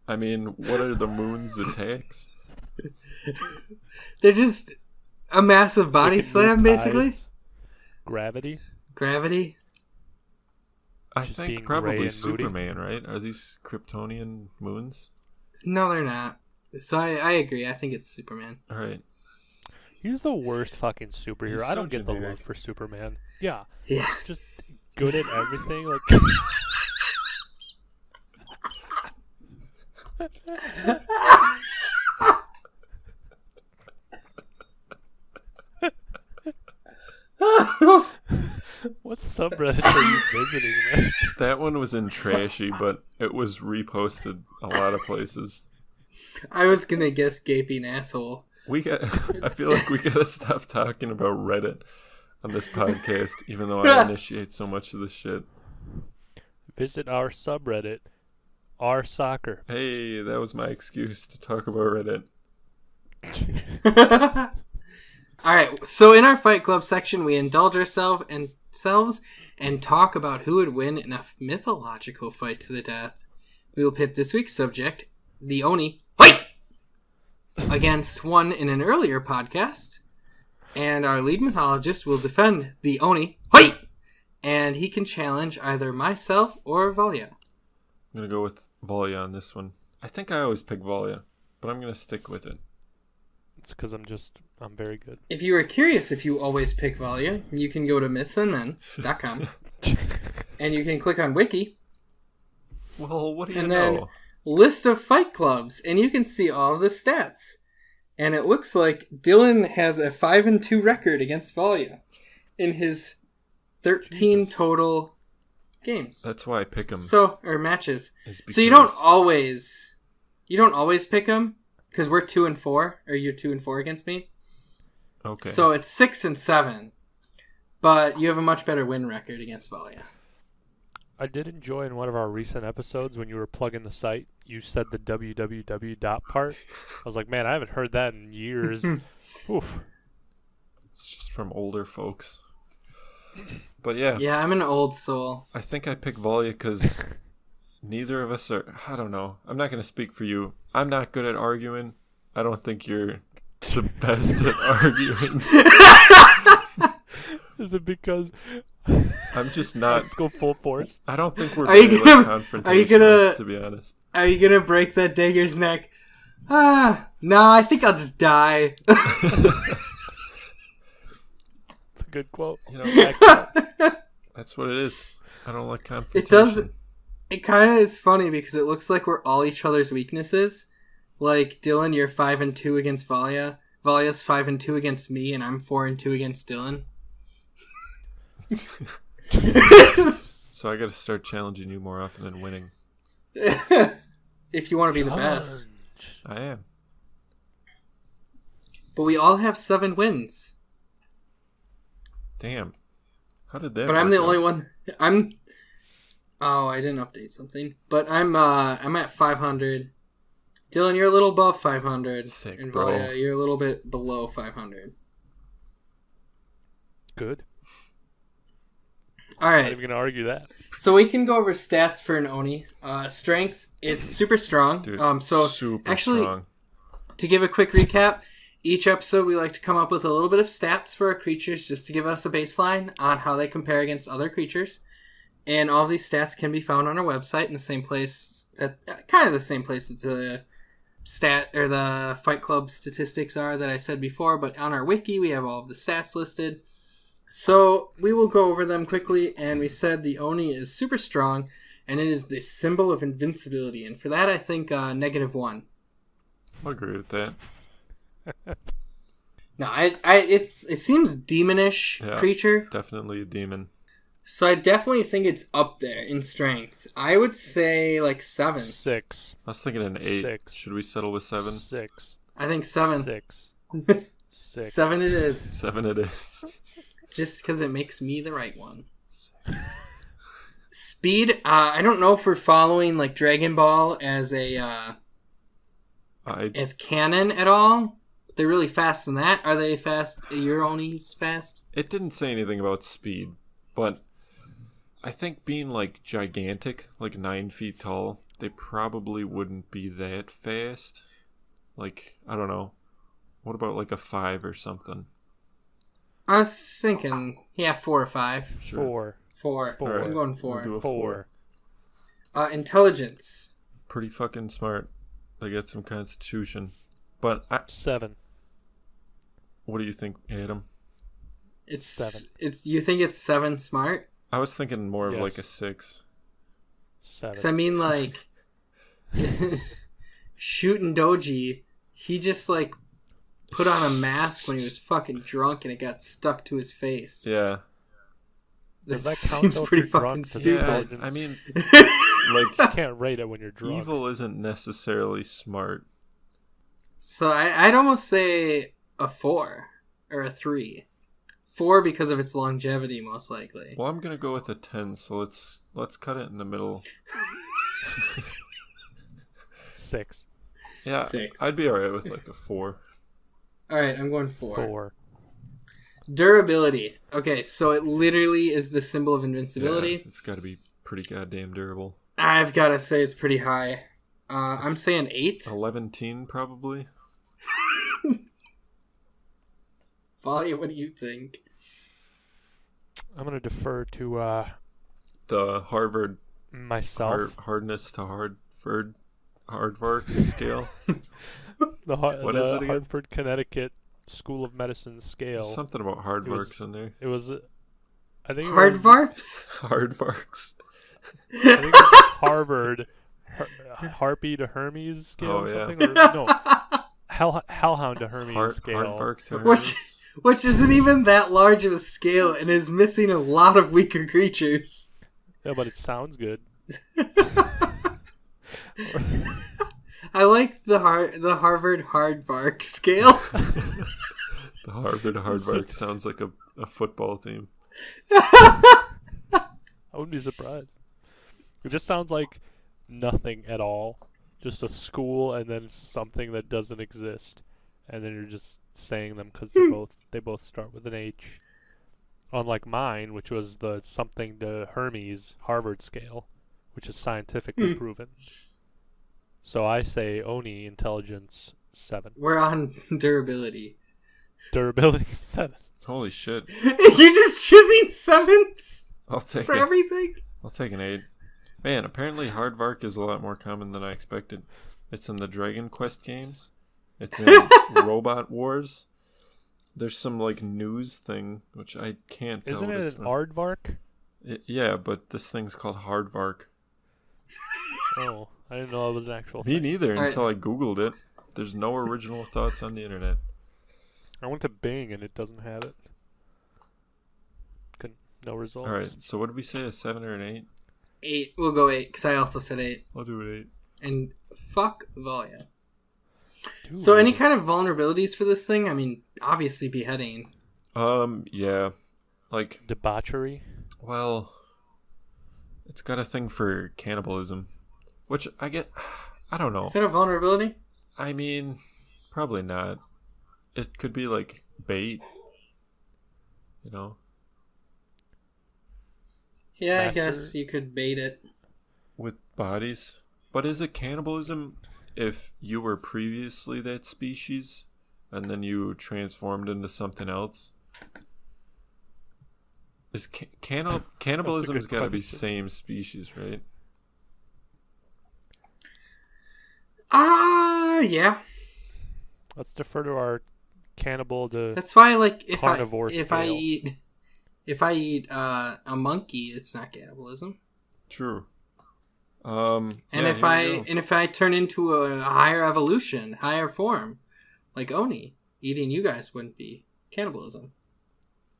B: I mean, what are the moon's attacks?
A: They're just a massive body
C: They can
A: slam,
C: move
A: basically.
C: tides. Gravity.
A: Gravity.
B: I
C: Just
B: think
C: being gray
B: probably
C: and moody.
B: Superman, right? Are these Kryptonian moons?
A: No, they're not. So I agree. I think it's Superman.
B: All right.
C: He's the worst fucking superhero.
B: He's
C: I don't
B: so
C: get the
B: generic.
C: love for Superman. Yeah.
A: Yeah.
C: Just good at everything. Like what subreddits are you visiting, man?
B: That one was in Trashy, but it was reposted a lot of places.
A: I was gonna guess gaping asshole.
B: I feel like we gotta stop talking about Reddit on this podcast, even though I initiate so much of this shit.
C: Visit our subreddit, r soccer.
B: Hey, that was my excuse to talk about Reddit.
A: Alright, so in our Fight Club section, we indulge ourselves and talk about who would win in a mythological fight to the death. We will pit this week's subject, the Oni, against one in an earlier podcast. And our lead mythologist will defend the Oni, and he can challenge either myself or Valya.
B: I'm gonna go with Volya on this one. I think I always pick Volya, but I'm gonna stick with it.
C: It's because I'm just I'm very good.
A: If you are curious if you always pick Valia, you can go to mythsandmen.com and you can click on Wiki
B: Well, what do you
A: and
B: know?
A: then list of fight clubs, and you can see all of the stats. And it looks like Dylan has a 5-2 record against Valia in his 13
C: Jesus.
A: total games.
B: That's why I pick him.
A: Or matches.
B: is
A: So you don't
B: because-
A: always pick him because we're 2-4, or you're 2-4 against me.
B: Okay.
A: So it's 6-7, but you have a much better win record against Valia.
C: I did enjoy in one of our recent episodes when you were plugging the site, you said the www dot part. I was like, man, I haven't heard that in years. Oof.
B: It's just from older folks. But yeah,
A: Yeah, I'm an old soul.
B: I think I pick Valia because neither of us are. I don't know. I'm not going to speak for you. I'm not good at arguing. I don't think you're the best at arguing.
C: Is it because
B: I'm just not.
C: let's go full force?
B: I don't think we're
A: Are you
B: very
A: gonna-
B: confrontational, to be honest.
A: Are you gonna break that dagger's neck? No, I think I'll just die.
C: It's a good quote.
B: You know,
C: Accurate.
B: that's what it is. I don't like
A: It
B: confrontation.
A: does. It kind of is funny because it looks like we're all each other's weaknesses. Like Dylan, you're 5-2 against Valia. Valia's 5-2 against me, and I'm 4-2 against Dylan.
B: So I got to start challenging you more often than winning.
A: If you want to be the best.
B: I am.
A: But we all have 7 wins.
B: Damn. How did that?
A: But I'm the
B: work
A: only
B: out?
A: one. Oh, I didn't update something. But I'm at 500. Dylan, you're a little above 500.
B: Sick,
A: and
B: bro.
A: Valia, you're a little bit below 500.
C: Good.
A: All
C: Not
A: right.
C: even going to argue that.
A: So we can go over stats for an Oni. Strength, it's super strong.
B: Dude,
A: So
B: super
A: actually,
B: strong.
A: to give a quick recap, each episode we like to come up with a little bit of stats for our creatures just to give us a baseline on how they compare against other creatures. And all of these stats can be found on our website in the same place, kind of the same place that the the Fight Club statistics are that I said before, but on our wiki we have all of the stats listed. So we will go over them quickly, and we said the Oni is super strong, and it is the symbol of invincibility, and for that I think -1.
B: I agree with that.
A: No, it seems demonish
B: Yeah.
A: creature,
B: Definitely a demon.
A: so I definitely think it's up there in strength. I would say like 7.
C: 6.
B: I was thinking an 8.
C: 6.
B: Should we settle with 7?
C: 6.
A: I think 7.
C: 6. 6.
A: 7 it is,
B: 7 it is.
A: just because it makes me the right one. Speed, I don't know if we're following like Dragon Ball as as canon at all. They're really fast in that. Are they fast? Are your Onis fast?
B: It didn't say anything about speed, but I think being like gigantic, like 9 feet tall, they probably wouldn't be that fast. Like, I don't know. What about like a 5 or something?
A: I was thinking, 4 or 5.
B: Sure.
A: 4.
C: Four.
A: I'm going
B: We'll
A: 4.
B: do a
C: 4.
A: Intelligence.
B: Pretty fucking smart. They got some constitution. But
C: 7.
B: what do you think, Adam?
A: It's
C: 7.
A: You think it's 7 smart?
B: I was thinking more of
C: Yes.
B: like a 6.
C: 7.
A: 'Cause I mean, like, shooting Doji, he just like put on a mask when he was fucking drunk, and it got stuck to his face.
B: Yeah.
C: Does
A: That
C: that count
A: seems
C: though if
A: pretty
C: you're
A: fucking
C: drunk? Does it
A: stupid.
C: count?
B: I mean,
C: You
B: like,
C: can't rate it when you're drunk.
B: evil isn't necessarily smart.
A: So I'd almost say a 4 or a 3. 4 because of its longevity, most likely.
B: Well, I'm gonna go with a 10, so let's cut it in the middle.
C: 6.
B: Yeah,
A: 6.
B: I'd be alright with like a 4.
A: All right, I'm going 4.
C: 4.
A: Durability. Okay, so it literally is the symbol of invincibility.
B: Yeah, it's got to be pretty goddamn durable.
A: I've got to say it's pretty high. I'm saying 8.
B: 11 probably.
A: Volley, what do you think?
C: I'm going to defer to
B: The Harvard
C: myself.
B: hardness to Hardvark scale.
C: The
B: What is it again?
C: Hartford, Connecticut School of Medicine scale.
B: There's something about hardvarks in there.
C: It was, I think,
A: Hardvarps?
B: Hardvarks.
C: I think it was Harvard Harpy to Hermes scale or something. Or, no, Hellhound to Hermes scale.
B: Hardvark to Hermes.
A: Which isn't even that large of a scale and is missing a lot of weaker creatures.
C: Yeah, but it sounds good.
A: I like the Harvard Hardvark scale.
B: The Harvard Hardvark sounds like a football team.
C: I wouldn't be surprised. It just sounds like nothing at all. Just a school and then something that doesn't exist. And then you're just saying them because they both start with an H. Unlike mine, which was the something to Hermes Harvard scale, which is scientifically proven. So I say Oni intelligence 7.
A: We're on durability.
C: Durability 7.
B: Holy shit.
A: You're just choosing 7s
B: I'll take
A: for
B: it.
A: everything?
B: I'll take an 8. Man, apparently Hardvark is a lot more common than I expected. It's in the Dragon Quest games. It's in Robot Wars. There's some like news thing, which I can't tell.
C: Isn't
B: what
C: it
B: it's
C: an
B: from.
C: Aardvark?
B: Yeah, but this thing's called Hardvark.
C: Oh, I didn't know it was an actual
B: Me
C: thing.
B: neither
A: All
B: until
A: right.
B: I googled it. There's no original thoughts on the internet.
C: I went to Bing and it doesn't have it. No results.
B: Alright, so what did we say, a 7 or an 8?
A: 8. We'll go 8, because I also said 8.
B: I'll do an 8.
A: And fuck Valia.
C: Dude.
A: So any kind of vulnerabilities for this thing? I mean, obviously beheading.
B: Yeah. Like,
C: Debauchery?
B: well, it's got a thing for cannibalism. Which I don't know.
A: Is that a vulnerability?
B: I mean, probably not. It could be like bait. You know?
A: Yeah,
C: Master?
A: I guess you could bait it.
B: With bodies. But is it cannibalism if you were previously that species and then you transformed into something else? Is cannibalism's got to be
C: question.
B: same species, right?
A: Yeah.
C: Let's defer to our cannibal to...
A: That's why, like, if
C: Carnivore
A: I
C: scale.
A: eat a monkey, it's not cannibalism.
B: True.
A: And
B: yeah,
A: if I turn into a higher evolution, higher form, like Oni, eating you guys wouldn't be cannibalism.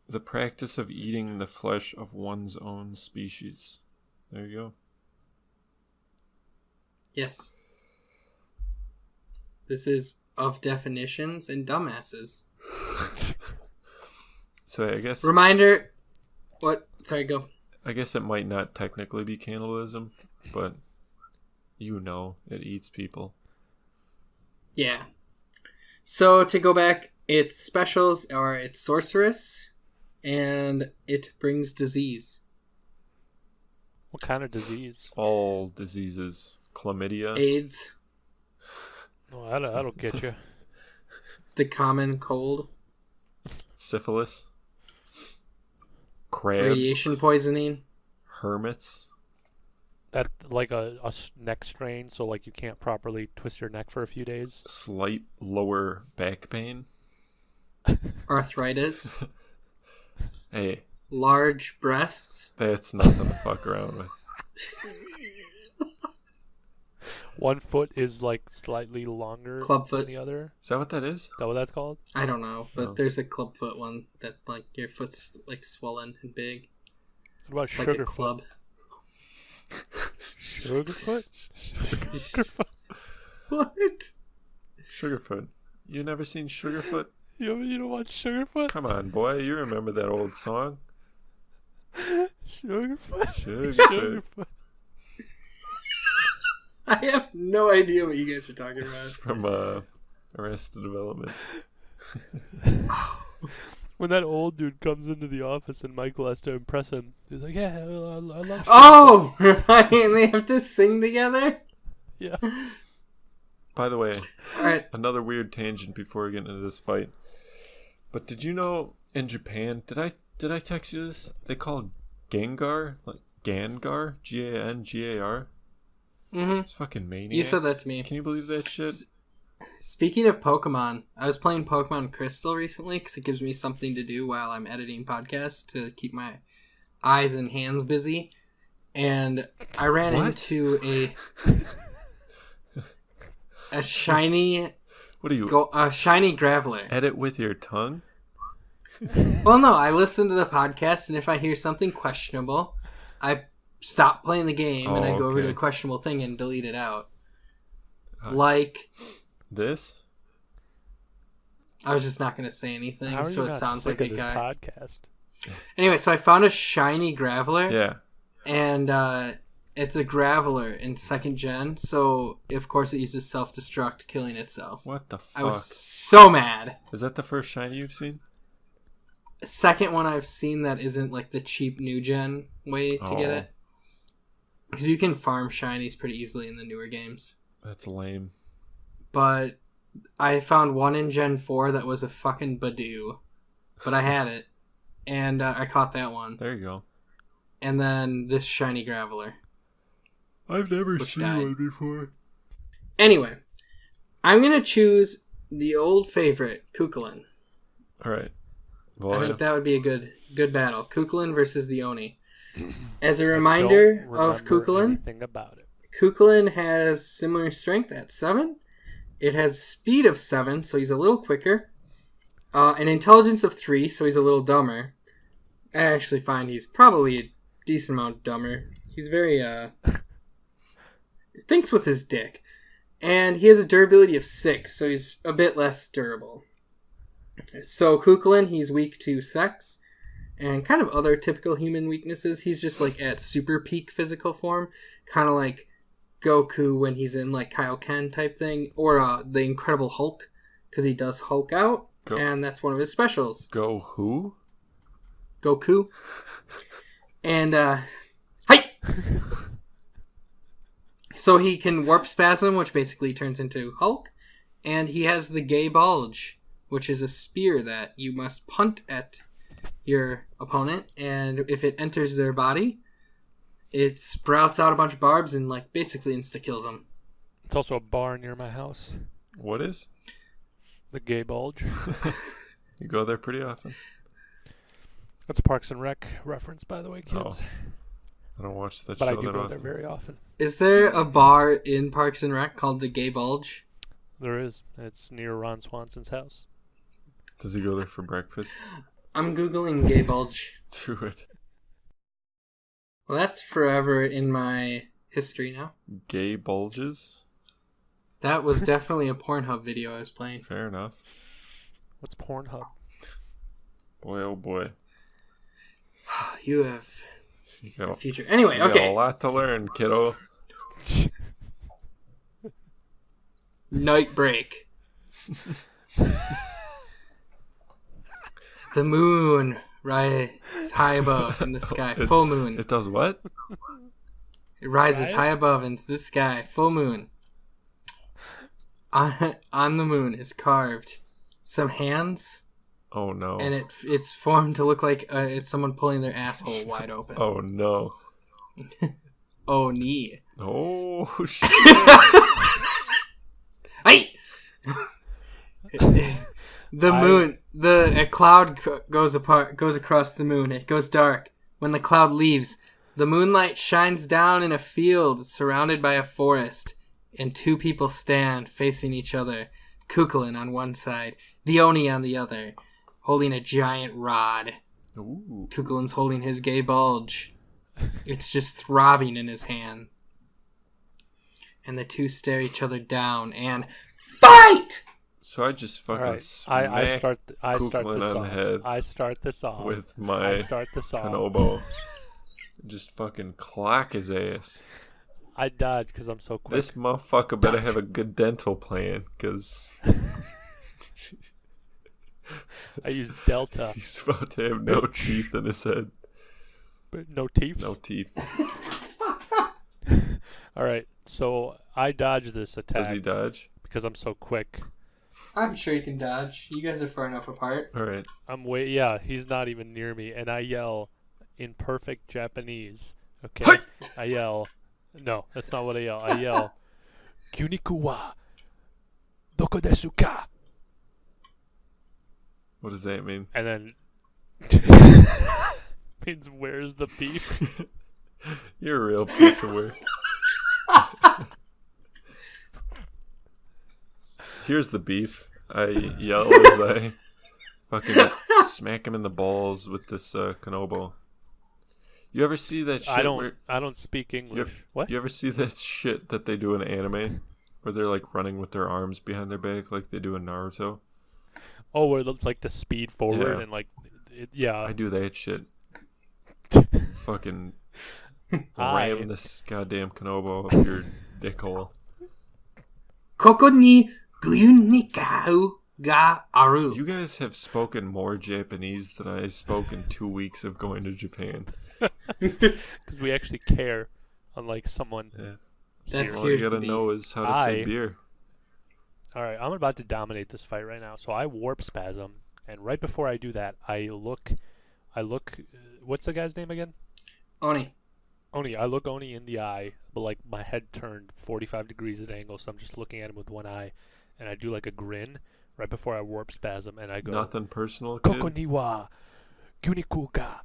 B: the practice of eating the flesh of one's own species. There you go.
A: Yes. This is of definitions and dumbasses.
B: So I guess
A: Reminder. What? Sorry, go.
B: I guess it might not technically be cannibalism, but you know it eats people.
A: Yeah. So to go back, its specials are it's sorceress, and it brings disease.
C: What kind of disease?
B: All diseases. Chlamydia.
A: AIDS,
C: Oh, that'll get you.
A: the common cold,
B: Syphilis. Crabs.
A: radiation poisoning.
B: Hermits.
C: That like a neck strain, so like you can't properly twist your neck for a few days.
B: Slight lower back pain.
A: Arthritis,
B: Hey,
A: large breasts,
B: that's nothing to fuck around with.
C: One foot is like slightly longer
A: Clubfoot.
C: than the other.
B: Is that what that is?
C: Is that what that's called?
A: I don't know, but
B: Oh.
A: there's a clubfoot one that like your foot's like swollen and big,
C: What about
A: like a
C: Sugarfoot?
A: club.
C: Sugarfoot?
A: What?
B: Sugarfoot. You never seen Sugarfoot?
C: You don't want Sugarfoot?
B: Come on, boy. You remember that old song?
C: Sugarfoot?
B: Sugarfoot.
C: Sugarfoot.
A: I have no idea what you guys are talking
B: It's
A: about.
B: from Arrested Development.
C: When that old dude comes into the office and Michael has to impress him, he's like, "Yeah, I love Sugarfoot."
A: Oh, right. And they have to sing together.
C: Yeah.
B: By the way,
A: All right.
B: another weird tangent before we get into this fight. But did you know in Japan, did I text you this? They call Gengar like Gangar, Gangar.
A: Mm-hmm.
B: It's fucking maniacs.
A: You said that to me.
B: Can you believe that shit?
A: Speaking of Pokemon, I was playing Pokemon Crystal recently because it gives me something to do while I'm editing podcasts to keep my eyes and hands busy. And I ran into a shiny...
B: What are you...
A: a shiny Graveler.
B: Edit with your tongue?
A: Well, no, I listen to the podcast, and if I hear something questionable, I stop playing the game, and I go over to a questionable thing and delete it out. Like...
B: This?
A: I was just not going to say anything,
C: How are
A: so
C: you
A: it
C: not
A: sounds
C: sick
A: like
C: of
A: a
C: this
A: guy.
C: podcast?
A: Anyway, so I found a shiny Graveler.
B: Yeah.
A: And it's a Graveler in 2nd gen, so of course it uses self-destruct, killing itself.
B: What the fuck?
A: I was so mad.
B: Is that the first shiny you've seen?
A: Second one I've seen that isn't like the cheap new gen way to get it. Because you can farm shinies pretty easily in the newer games.
B: That's lame.
A: But I found one in Gen 4 that was a fucking Badoo. But I had it. And I caught that one.
B: There you go.
A: And then this shiny Graveler.
B: I've never seen one before.
A: Anyway, I'm going to choose the old favorite, Kukulin.
B: Alright.
A: I think that would be a good battle. Kukulin versus the Oni. As a reminder of Kukulin, Kukulin has similar strength at 7. It has speed of 7, so he's a little quicker. An intelligence of 3, so he's a little dumber. I actually find he's probably a decent amount dumber. He's very, thinks with his dick. And he has a durability of 6, so he's a bit less durable. So Kukulin, he's weak to sex and kind of other typical human weaknesses. He's just like at super peak physical form, kind of like Goku when he's in like Kaioken type thing, or the Incredible Hulk, because he does Hulk out, and that's one of his specials.
B: Go who?
A: Goku. And hi. So he can warp spasm, which basically turns into Hulk, and he has the gay bulge, which is a spear that you must punt at your opponent, and if it enters their body, it sprouts out a bunch of barbs and like basically insta-kills them.
C: It's also a bar near my house.
B: What is?
C: The gay bulge.
B: You go there pretty often?
C: That's a Parks and Rec reference, by the way, kids.
B: I don't watch that
C: but
B: show
C: I do
B: that
C: go
B: often.
C: there very often.
A: Is there a bar in Parks and Rec called the Gay Bulge?
C: There is. It's near Ron Swanson's house.
B: Does he go there for breakfast?
A: I'm Googling Gay Bulge.
B: Do it.
A: Well, that's forever in my history now.
B: Gay bulges?
A: That was definitely a Pornhub video I was playing.
B: Fair enough.
C: What's Pornhub?
B: Boy, oh boy.
A: You have
B: got
A: a future. Anyway,
B: you
A: okay.
B: got a lot to learn, kiddo.
A: Night break. The moon rises high above in the sky. Full moon.
B: It does what?
A: It rises high above into the sky. Full moon. On the moon is carved some hands.
B: Oh no.
A: And it's formed to look like it's someone pulling their asshole wide open.
B: Oh no.
A: Oh nee.
B: Oh shit.
A: Hey! The moon, a cloud goes across the moon. It goes dark. When the cloud leaves, the moonlight shines down in a field surrounded by a forest, and 2 people stand facing each other. Kukulin on one side, the Oni on the other, holding a giant rod.
B: Ooh.
A: Kukulin's holding his gay bulge. It's just throbbing in his hand. And the 2 stare each other down and fight!
B: So I just fucking
C: I start this
B: on
C: off.
B: the head
C: I start this off
B: with my Kanobo. Just fucking clack his ass.
C: I dodge because I'm so quick.
B: This motherfucker better have a good dental plan, because
C: I use Delta.
B: He's about to have no teeth in his head.
C: But no teeth?
B: No teeth.
C: Alright, so I dodge this attack.
B: Does he dodge?
C: Because I'm so quick.
A: I'm sure you can dodge. You guys are far enough apart.
B: Alright.
C: Yeah, he's not even near me, and I yell in perfect Japanese. Okay?
B: Hey!
C: I yell. No, that's not what I yell. I yell, Kunikuwa. Doko desu ka?
B: What does that mean?
C: And then means where's the beef?
B: You're a real piece of work. Here's the beef. I yell as I fucking smack him in the balls with this Kanobo. You ever see that shit?
C: I don't speak English. What?
B: You ever see that shit that they do in anime? Where they're like running with their arms behind their back like they do in Naruto?
C: Oh, where like the speed forward
B: Yeah.
C: and like, yeah.
B: I do that shit. Fucking ram this goddamn Kanobo up your dick hole.
A: Koko ni guyunikau ga aru.
B: You guys have spoken more Japanese than I spoke in 2 weeks of going to Japan.
C: Because we actually care, unlike someone.
B: Yeah.
A: That's
B: All
A: here's
B: you gotta
A: the
B: know is how to say beer.
C: All right, I'm about to dominate this fight right now. So I warp spasm, and right before I do that, I look. What's the guy's name again?
A: Oni.
C: Oni. I look Oni in the eye, but like my head turned 45 degrees at angle, so I'm just looking at him with one eye, and I do like a grin right before I warp spasm, and I go,
B: Nothing personal, kid.
C: Koko ni wa gyuniku ga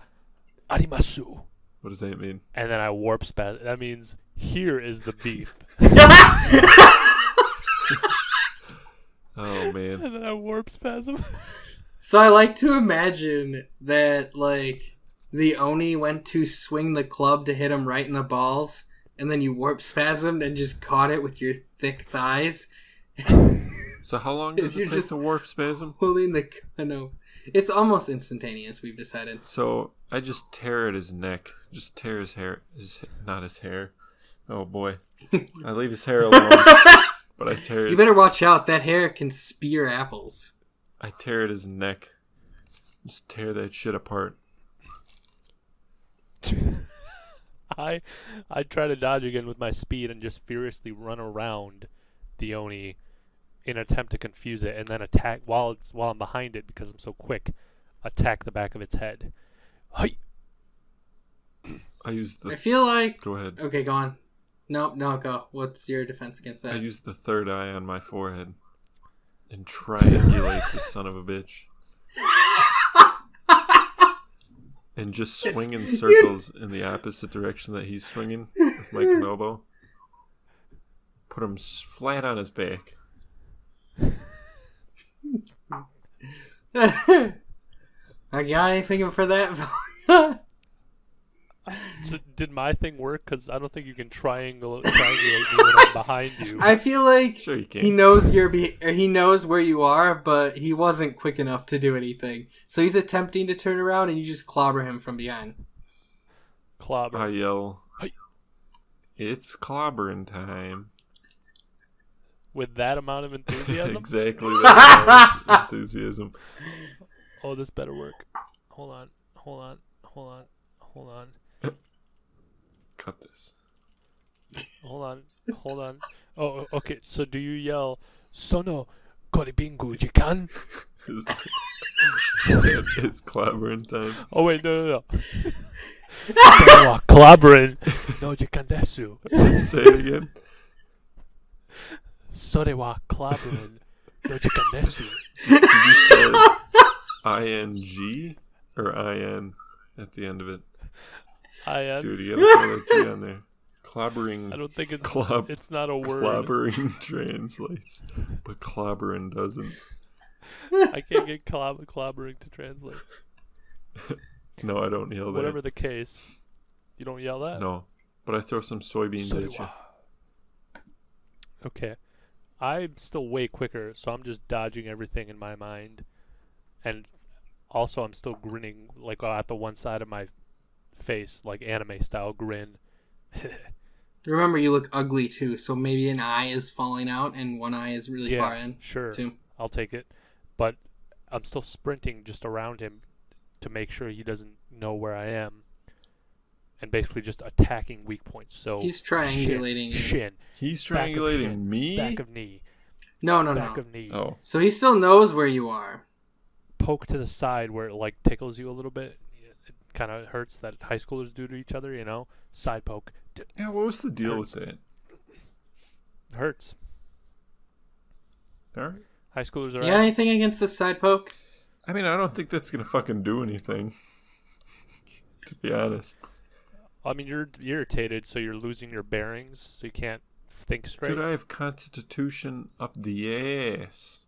C: arimasu.
B: What does that mean?
C: And then I warp spasm. That means here is the beef.
B: Oh, man.
C: And then I warp spasm.
A: So I like to imagine that, like, the Oni went to swing the club to hit him right in the balls, and then you warp spasmed and just caught it with your thick thighs.
B: So how long does it take to warp spasm?
A: Pulling the canoe. It's almost instantaneous, we've decided.
B: So I just tear at his neck. Just tear his hair. Not his hair. Oh, boy. I leave his hair alone. But I tear
A: You better watch out. That hair can spear apples.
B: I tear at his neck. Just tear that shit apart.
C: I try to dodge again with my speed and just furiously run around the Oni in an attempt to confuse it, and then attack while I'm behind it because I'm so quick. Attack the back of its head. Hi.
A: I feel like.
B: Go ahead.
A: Okay, go on. No, go. What's your defense against that?
B: I use the third eye on my forehead and triangulate this son of a bitch. And just swing in circles in the opposite direction that he's swinging with my Kanobo. Put him flat on his back.
A: I got anything for that?
C: So did my thing work? Because I don't think you can triangulate me when I'm behind you.
A: I feel like
B: sure you can.
A: he knows he knows where you are, but he wasn't quick enough to do anything. So he's attempting to turn around, and you just clobber him from behind.
C: Clobber.
B: I yell,
C: Hi.
B: "It's clobbering time!"
C: With that amount of enthusiasm?
B: Exactly that amount of enthusiasm.
C: Oh, this better work. Hold on.
B: Cut this.
C: Hold on. Oh, okay. So do you yell, Sono koribingu jikan?
B: It's clobbering time.
C: Oh, wait, no. Sono wa clobbering no jikan desu.
B: Say it again.
C: Sore wa clobbering no jikan desu.
B: Did you spell ING or IN at the end of it? Dude, you gotta throw that G on there. Clobbering.
C: I don't think it's
B: it's
C: not a word.
B: Clobbering translates, but clobbering doesn't.
C: I can't get clobbering to translate.
B: No, I don't yell that.
C: Whatever the case, you don't yell that?
B: No, but I throw some soybeans at you.
C: Okay. I'm still way quicker, so I'm just dodging everything in my mind. And also I'm still grinning, like at the one side of my face, like anime style grin.
A: Remember, you look ugly too, so maybe an eye is falling out and one eye is really far in.
C: Sure.
A: Too.
C: I'll take it. But I'm still sprinting just around him to make sure he doesn't know where I am. And basically just attacking weak points. So
A: he's triangulating.
C: Shin.
B: He's triangulating me?
C: Back of knee.
A: No.
C: Back of knee.
B: Oh.
A: So he still knows where you are.
C: Poke to the side where it like tickles you a little bit. It kind of hurts that high schoolers do to each other, you know? Side poke.
B: Yeah, what was the deal with that?
C: Hurts.
B: All right.
C: High schoolers are
A: You got anything against this side poke?
B: I mean, I don't think that's gonna fucking do anything. To be honest.
C: I mean, you're irritated, so you're losing your bearings, so you can't think straight.
B: Dude, I have Constitution up the ass.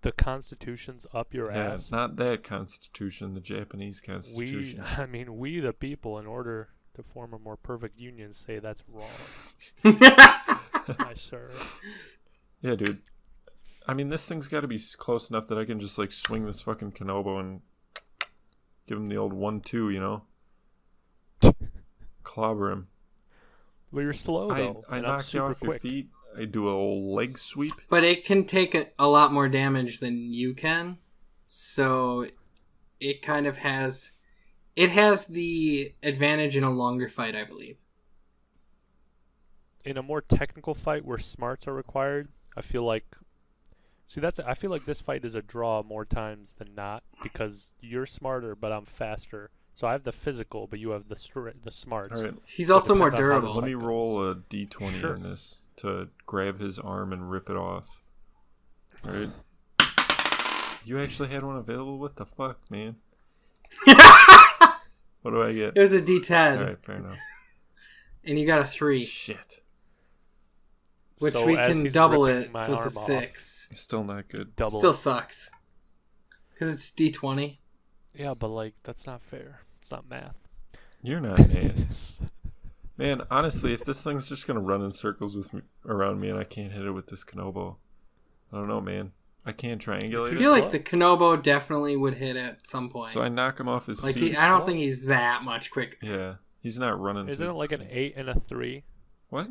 C: The Constitution's up your ass.
B: Not that Constitution, the Japanese Constitution.
C: We the people, in order to form a more perfect union, say that's wrong. My sir.
B: Yeah, dude. I mean, this thing's got to be close enough that I can just like swing this fucking Kenobo and give him the old 1-2, you know? Clobber him.
C: Well, you're slow though.
B: I knock you off your feet. I do a old leg sweep.
A: But it can take a lot more damage than you can. So it kind of has... It has the advantage in a longer fight, I believe.
C: In a more technical fight where smarts are required, I feel like... I feel like this fight is a draw more times than not because you're smarter, but I'm faster. So I have the physical, but you have the smarts.
B: All right.
A: He's also more durable.
B: Let me roll a d20
C: Sure.
B: on this to grab his arm and rip it off. All right. You actually had one available? What the fuck, man? What do I get?
A: It was a D10.
B: All right, fair enough.
A: And you got a 3.
B: Shit.
A: Which
C: So
A: we
C: as
A: can
C: he's
A: double
C: ripping
A: it,
C: my
A: so it's a
C: arm off,
A: 6.
B: Still not good.
C: double.
A: Still sucks. Because it's D20.
C: Yeah, but like that's not fair. It's not math.
B: You're not, man. Man, honestly, if this thing's just gonna run in circles with me, around me and I can't hit it with this Kenobo, I don't know, man. I can't triangulate
A: I
B: it.
A: feel like the Kenobo definitely would hit at some point.
B: So I knock him off his
A: like
B: feet.
A: I don't think he's that much quicker.
B: Yeah, he's not running.
C: Isn't it like an 8 and a 3?
B: What?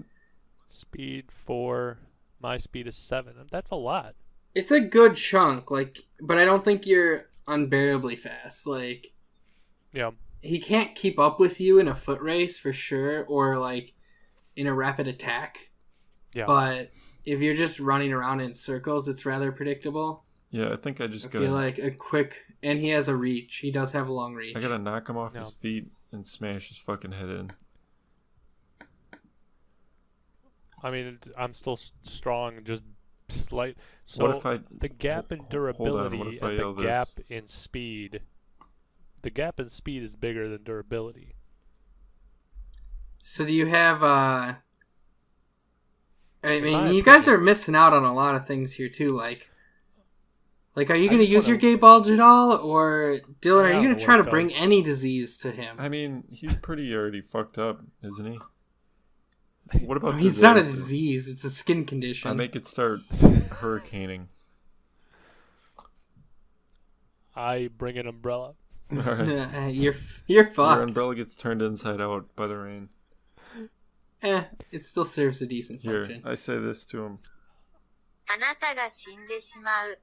C: Speed 4. My speed is 7. That's a lot.
A: It's a good chunk, but I don't think you're unbearably fast.
C: Yeah.
A: He can't keep up with you in a foot race for sure, or in a rapid attack.
C: Yeah.
A: But if you're just running around in circles, it's rather predictable.
B: Yeah, I think I just
A: I feel like a quick, and he has a reach. He does have a long reach.
B: I gotta knock him off his feet and smash his fucking head in.
C: I mean, I'm still strong, just slight. So
B: What if
C: the gap in durability
B: What if I
C: and the
B: yell
C: gap
B: this?
C: in speed, the gap in speed is bigger than durability.
A: So do you have, I
C: In
A: mean,
C: my
A: you guys
C: opinion-
A: are missing out on a lot of things here too, are you going to
C: just
A: use your
C: wanna-
A: gay bulge at all? Or, Dylan, are
C: I
A: you
C: don't
A: going
C: know
A: to try to
C: what it
A: bring
C: does.
A: any disease to him?
B: I mean, he's pretty already fucked up, isn't he? What about
A: He's not a
B: disaster?
A: disease, it's a skin condition.
B: I make it start hurricaning.
C: I bring an umbrella.
B: All right.
A: You're
B: Your
A: fucked.
B: umbrella gets turned inside out by the rain.
A: It still serves a decent
B: Here,
A: function.
B: I say this to him.
D: あなたが死んでしまう。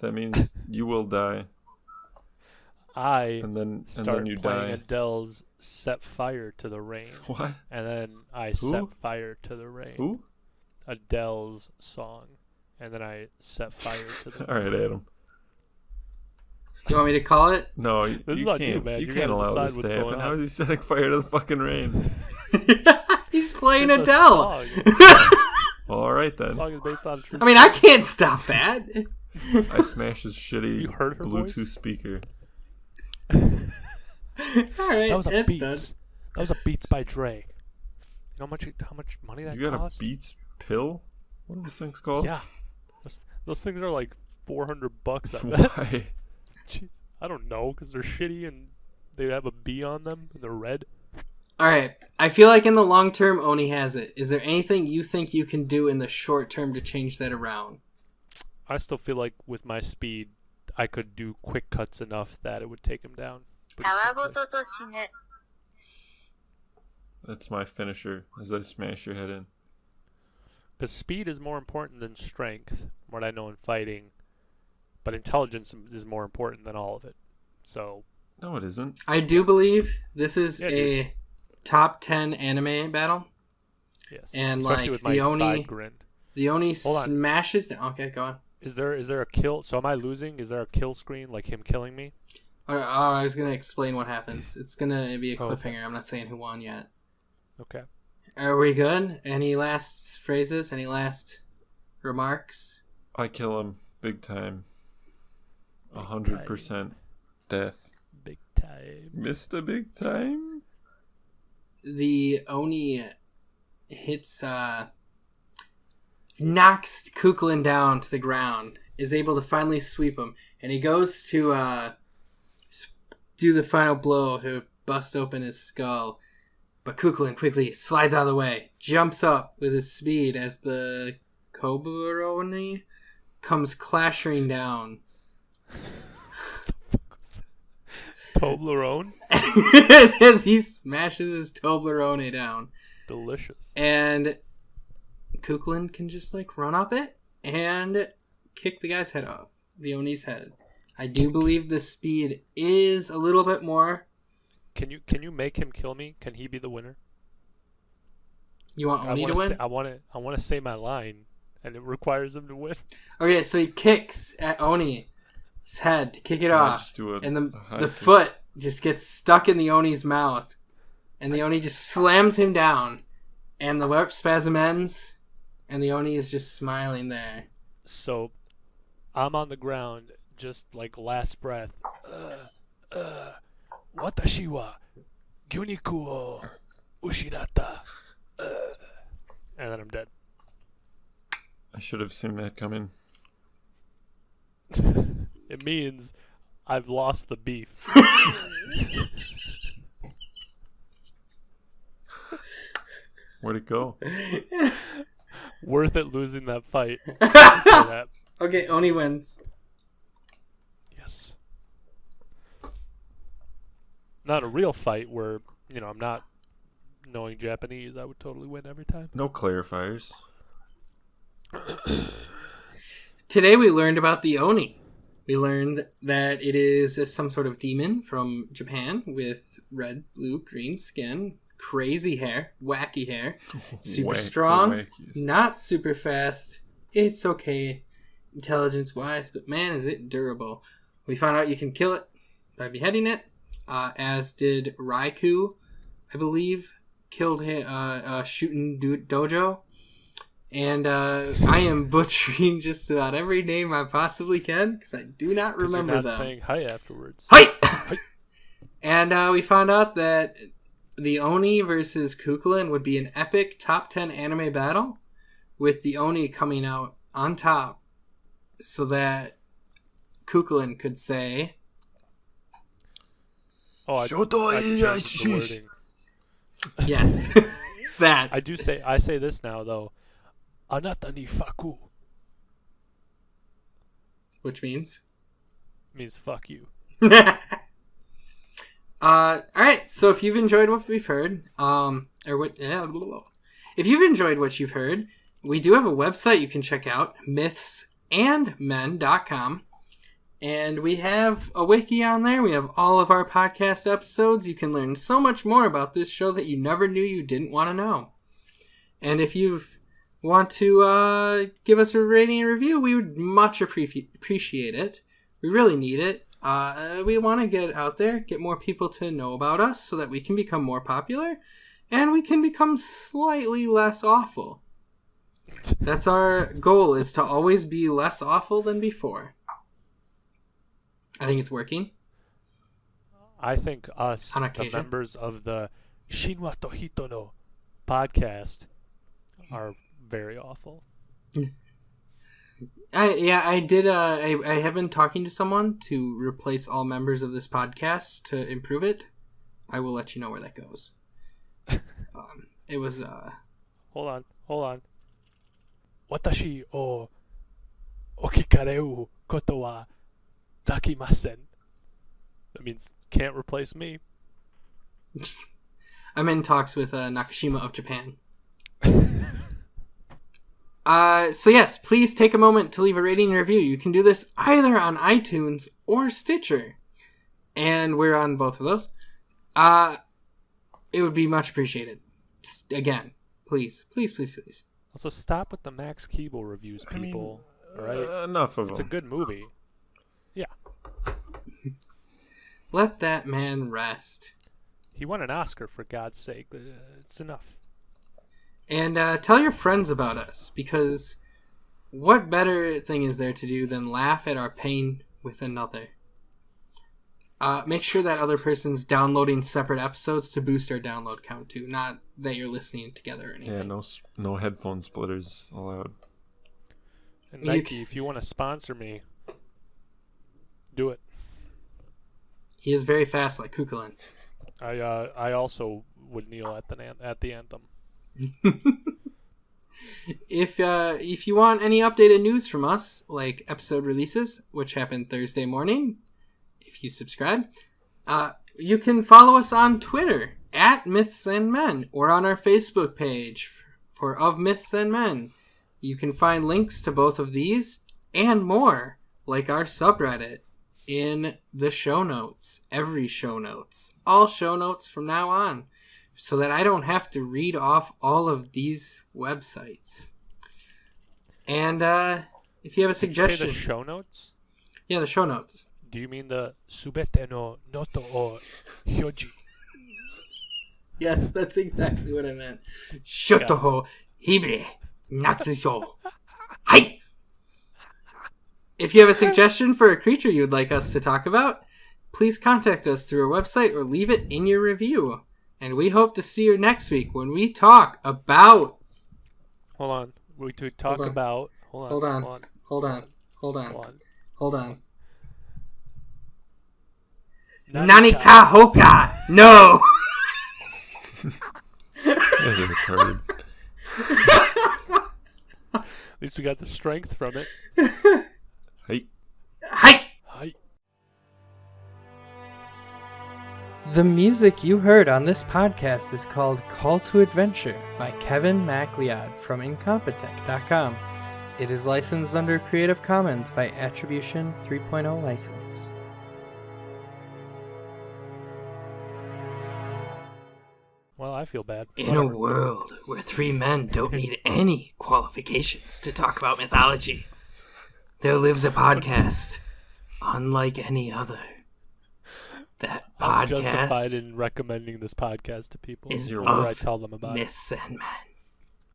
B: That means you will die,
C: I
B: and then
C: start
B: you
C: playing
B: die.
C: Adele's "Set Fire to the Rain,"
B: What?
C: and then I
B: Who?
C: set fire to the rain.
B: Who?
C: Adele's song, and then I set fire to the
B: All right,
C: rain.
B: Adam.
A: You want me to call it?
B: No,
C: This is
B: you
C: on you,
B: can't.
C: man.
B: You
C: You
B: can't
C: gotta
B: allow
C: decide
B: this
C: what's
B: to
C: going
B: happen. How
C: on.
B: is he setting fire to the fucking rain?
A: He's playing
C: It's a
A: Adele.
C: song.
B: Well, all right
C: The
B: then.
C: song is based on true.
A: I mean, I can't stop that.
B: I smash his shitty
C: You heard her
B: Bluetooth
C: voice?
B: speaker.
A: All right,
C: That was a
A: that's
C: Beats.
A: done.
C: That was a Beats by Dre. You know how much money that
B: You got
C: cost?
B: a Beats pill? What are those things called?
C: Yeah, those things are like $400. I bet.
B: Why?
C: Gee, I don't know, because they're shitty and they have a B on them and they're red.
A: All right, I feel like in the long term, Oni has it. Is there anything you think you can do in the short term to change that around?
C: I still feel like with my speed, I could do quick cuts enough that it would take him down.
D: たわごとと死ぬ。
B: That's my finisher as I smash your head in.
C: Because speed is more important than strength, from what I know in fighting. But intelligence is more important than all of it. So,
B: No, it isn't.
A: I do believe this is
C: Yeah,
A: a top 10 anime battle.
C: yes.
A: And,
C: especially with my
A: the Oni,
C: side grin.
A: the Oni
C: Hold on.
A: smashes down. Okay, go on.
C: Is there a kill? So am I losing? Is there a kill screen, like him killing me?
A: I was going to explain what happens. It's going to be a
C: Oh, okay.
A: cliffhanger. I'm not saying who won yet.
C: Okay.
A: Are we good? Any last phrases? Any last remarks?
B: I kill him big time. 100% death.
C: Big time.
B: Mr. Big Time.
A: The Oni hits, knocks Kukulin down to the ground, is able to finally sweep him, and he goes to do the final blow to bust open his skull. But Kukulin quickly slides out of the way, jumps up with his speed as the Koburoni comes clashing down.
C: Toblerone?
A: As he smashes his Toblerone down.
C: Delicious.
A: And Kukulin can just run up it and kick the guy's head off. The Oni's head. I do believe the speed is a little bit more.
C: Can you make him kill me? Can he be the winner?
A: You want Oni to win?
C: I want to say my line, and it requires him to win.
A: Okay, so he kicks at Oni's head to kick it off, and the
B: kick.
A: foot just gets stuck in the Oni's mouth, and the Oni just slams him down, and the web spasm ends, and the Oni is just smiling there.
C: So, I'm on the ground, just last breath. Watashi wa gyuniku o ushirata. And then I'm dead.
B: I should have seen that coming.
C: It means I've lost the beef.
B: Where'd it go?
C: Worth it losing that fight. For that.
A: Okay, Oni wins.
C: Yes. Not a real fight where, I'm not knowing Japanese. I would totally win every time.
B: No clarifiers.
A: Today we learned about the Oni. We learned that it is some sort of demon from Japan with red, blue, green skin, crazy hair, wacky hair, super strong, not super fast. It's okay, intelligence-wise, but man, is it durable. We found out you can kill it by beheading it, as did Raikou, I believe, killed shooting dojo. And I am butchering just about every name I possibly can because I do not remember
C: you're not
A: them.
C: saying hi afterwards.
A: Hi! And we found out that the Oni versus Kukulin would be an epic top 10 anime battle, with the Oni coming out on top so that Kukulin could say...
C: Oh, I changed the wording.
A: Yes. That.
C: I say this now, though. Anata ni faku.
A: Which means?
C: Means fuck you.
A: Alright, so if you've enjoyed what we've heard, if you've enjoyed what you've heard, we do have a website you can check out, mythsandmen.com. And we have a wiki on there. We have all of our podcast episodes. You can learn so much more about this show that you never knew you didn't want to know. And if you want to give us a rating and review, we would much appreciate it. We really need it. We want to get out there, get more people to know about us so that we can become more popular and we can become slightly less awful. That's our goal, is to always be less awful than before. I think it's working.
C: I think us, the members of the Shinwa to Hito no podcast, are very awful.
A: I did. I have been talking to someone to replace all members of this podcast to improve it. I will let you know where that goes. It was.
C: Hold on. Watashi o okikareu koto wa dakimasen. That means can't replace me.
A: I'm in talks with Nakashima of Japan. So yes, please take a moment to leave a rating and review. You can do this either on iTunes or Stitcher. And we're on both of those. It would be much appreciated. Again, please.
C: Also, stop with the Max Keeble reviews, people. Alright?
B: Enough of them.
C: It's a good movie. Yeah.
A: Let that man rest.
C: He won an Oscar, for God's sake. It's enough.
A: And tell your friends about us, because what better thing is there to do than laugh at our pain with another? Make sure that other person's downloading separate episodes to boost our download count too, not that you're listening together or anything.
B: Yeah, no headphone splitters allowed.
C: And Nike, if you want to sponsor me, do it.
A: He is very fast like Kukulin.
C: I also would kneel at the anthem.
A: If you want any updated news from us, like episode releases, which happen Thursday morning, if you subscribe, you can follow us on Twitter at Myths and Men, or on our Facebook page for Of Myths and Men. You can find links to both of these and more, like our subreddit, in the show notes. Every show notes. All show notes from now on, so that I don't have to read off all of these websites. And if you have a suggestion...
C: Did you say the show notes?
A: Yeah, the show notes.
C: Do you mean the subete no noto o hyoji?
A: Yes, that's exactly what I meant. Shotoho hibre natsushou. Hi! If you have a suggestion for a creature you'd like us to talk about, please contact us through our website or leave it in your review. And we hope to see you next week when we talk about...
C: Hold on. We talk about...
A: Hold on. Nani ka hoka? No!
B: As a retarded.
C: At least we got the strength from it.
B: Hey.
A: Hi!
C: Hi.
A: The music you heard on this podcast is called Call to Adventure by Kevin MacLeod from Incompetech.com. It is licensed under Creative Commons by Attribution 3.0 license.
C: Well, I feel bad.
A: In a world where three men don't need any qualifications to talk about mythology, there lives a podcast unlike any other. That
C: I'm
A: podcast
C: justified in recommending this podcast to people.
A: is
C: whenever I
A: of
C: tell them about it.
A: Myths and Men.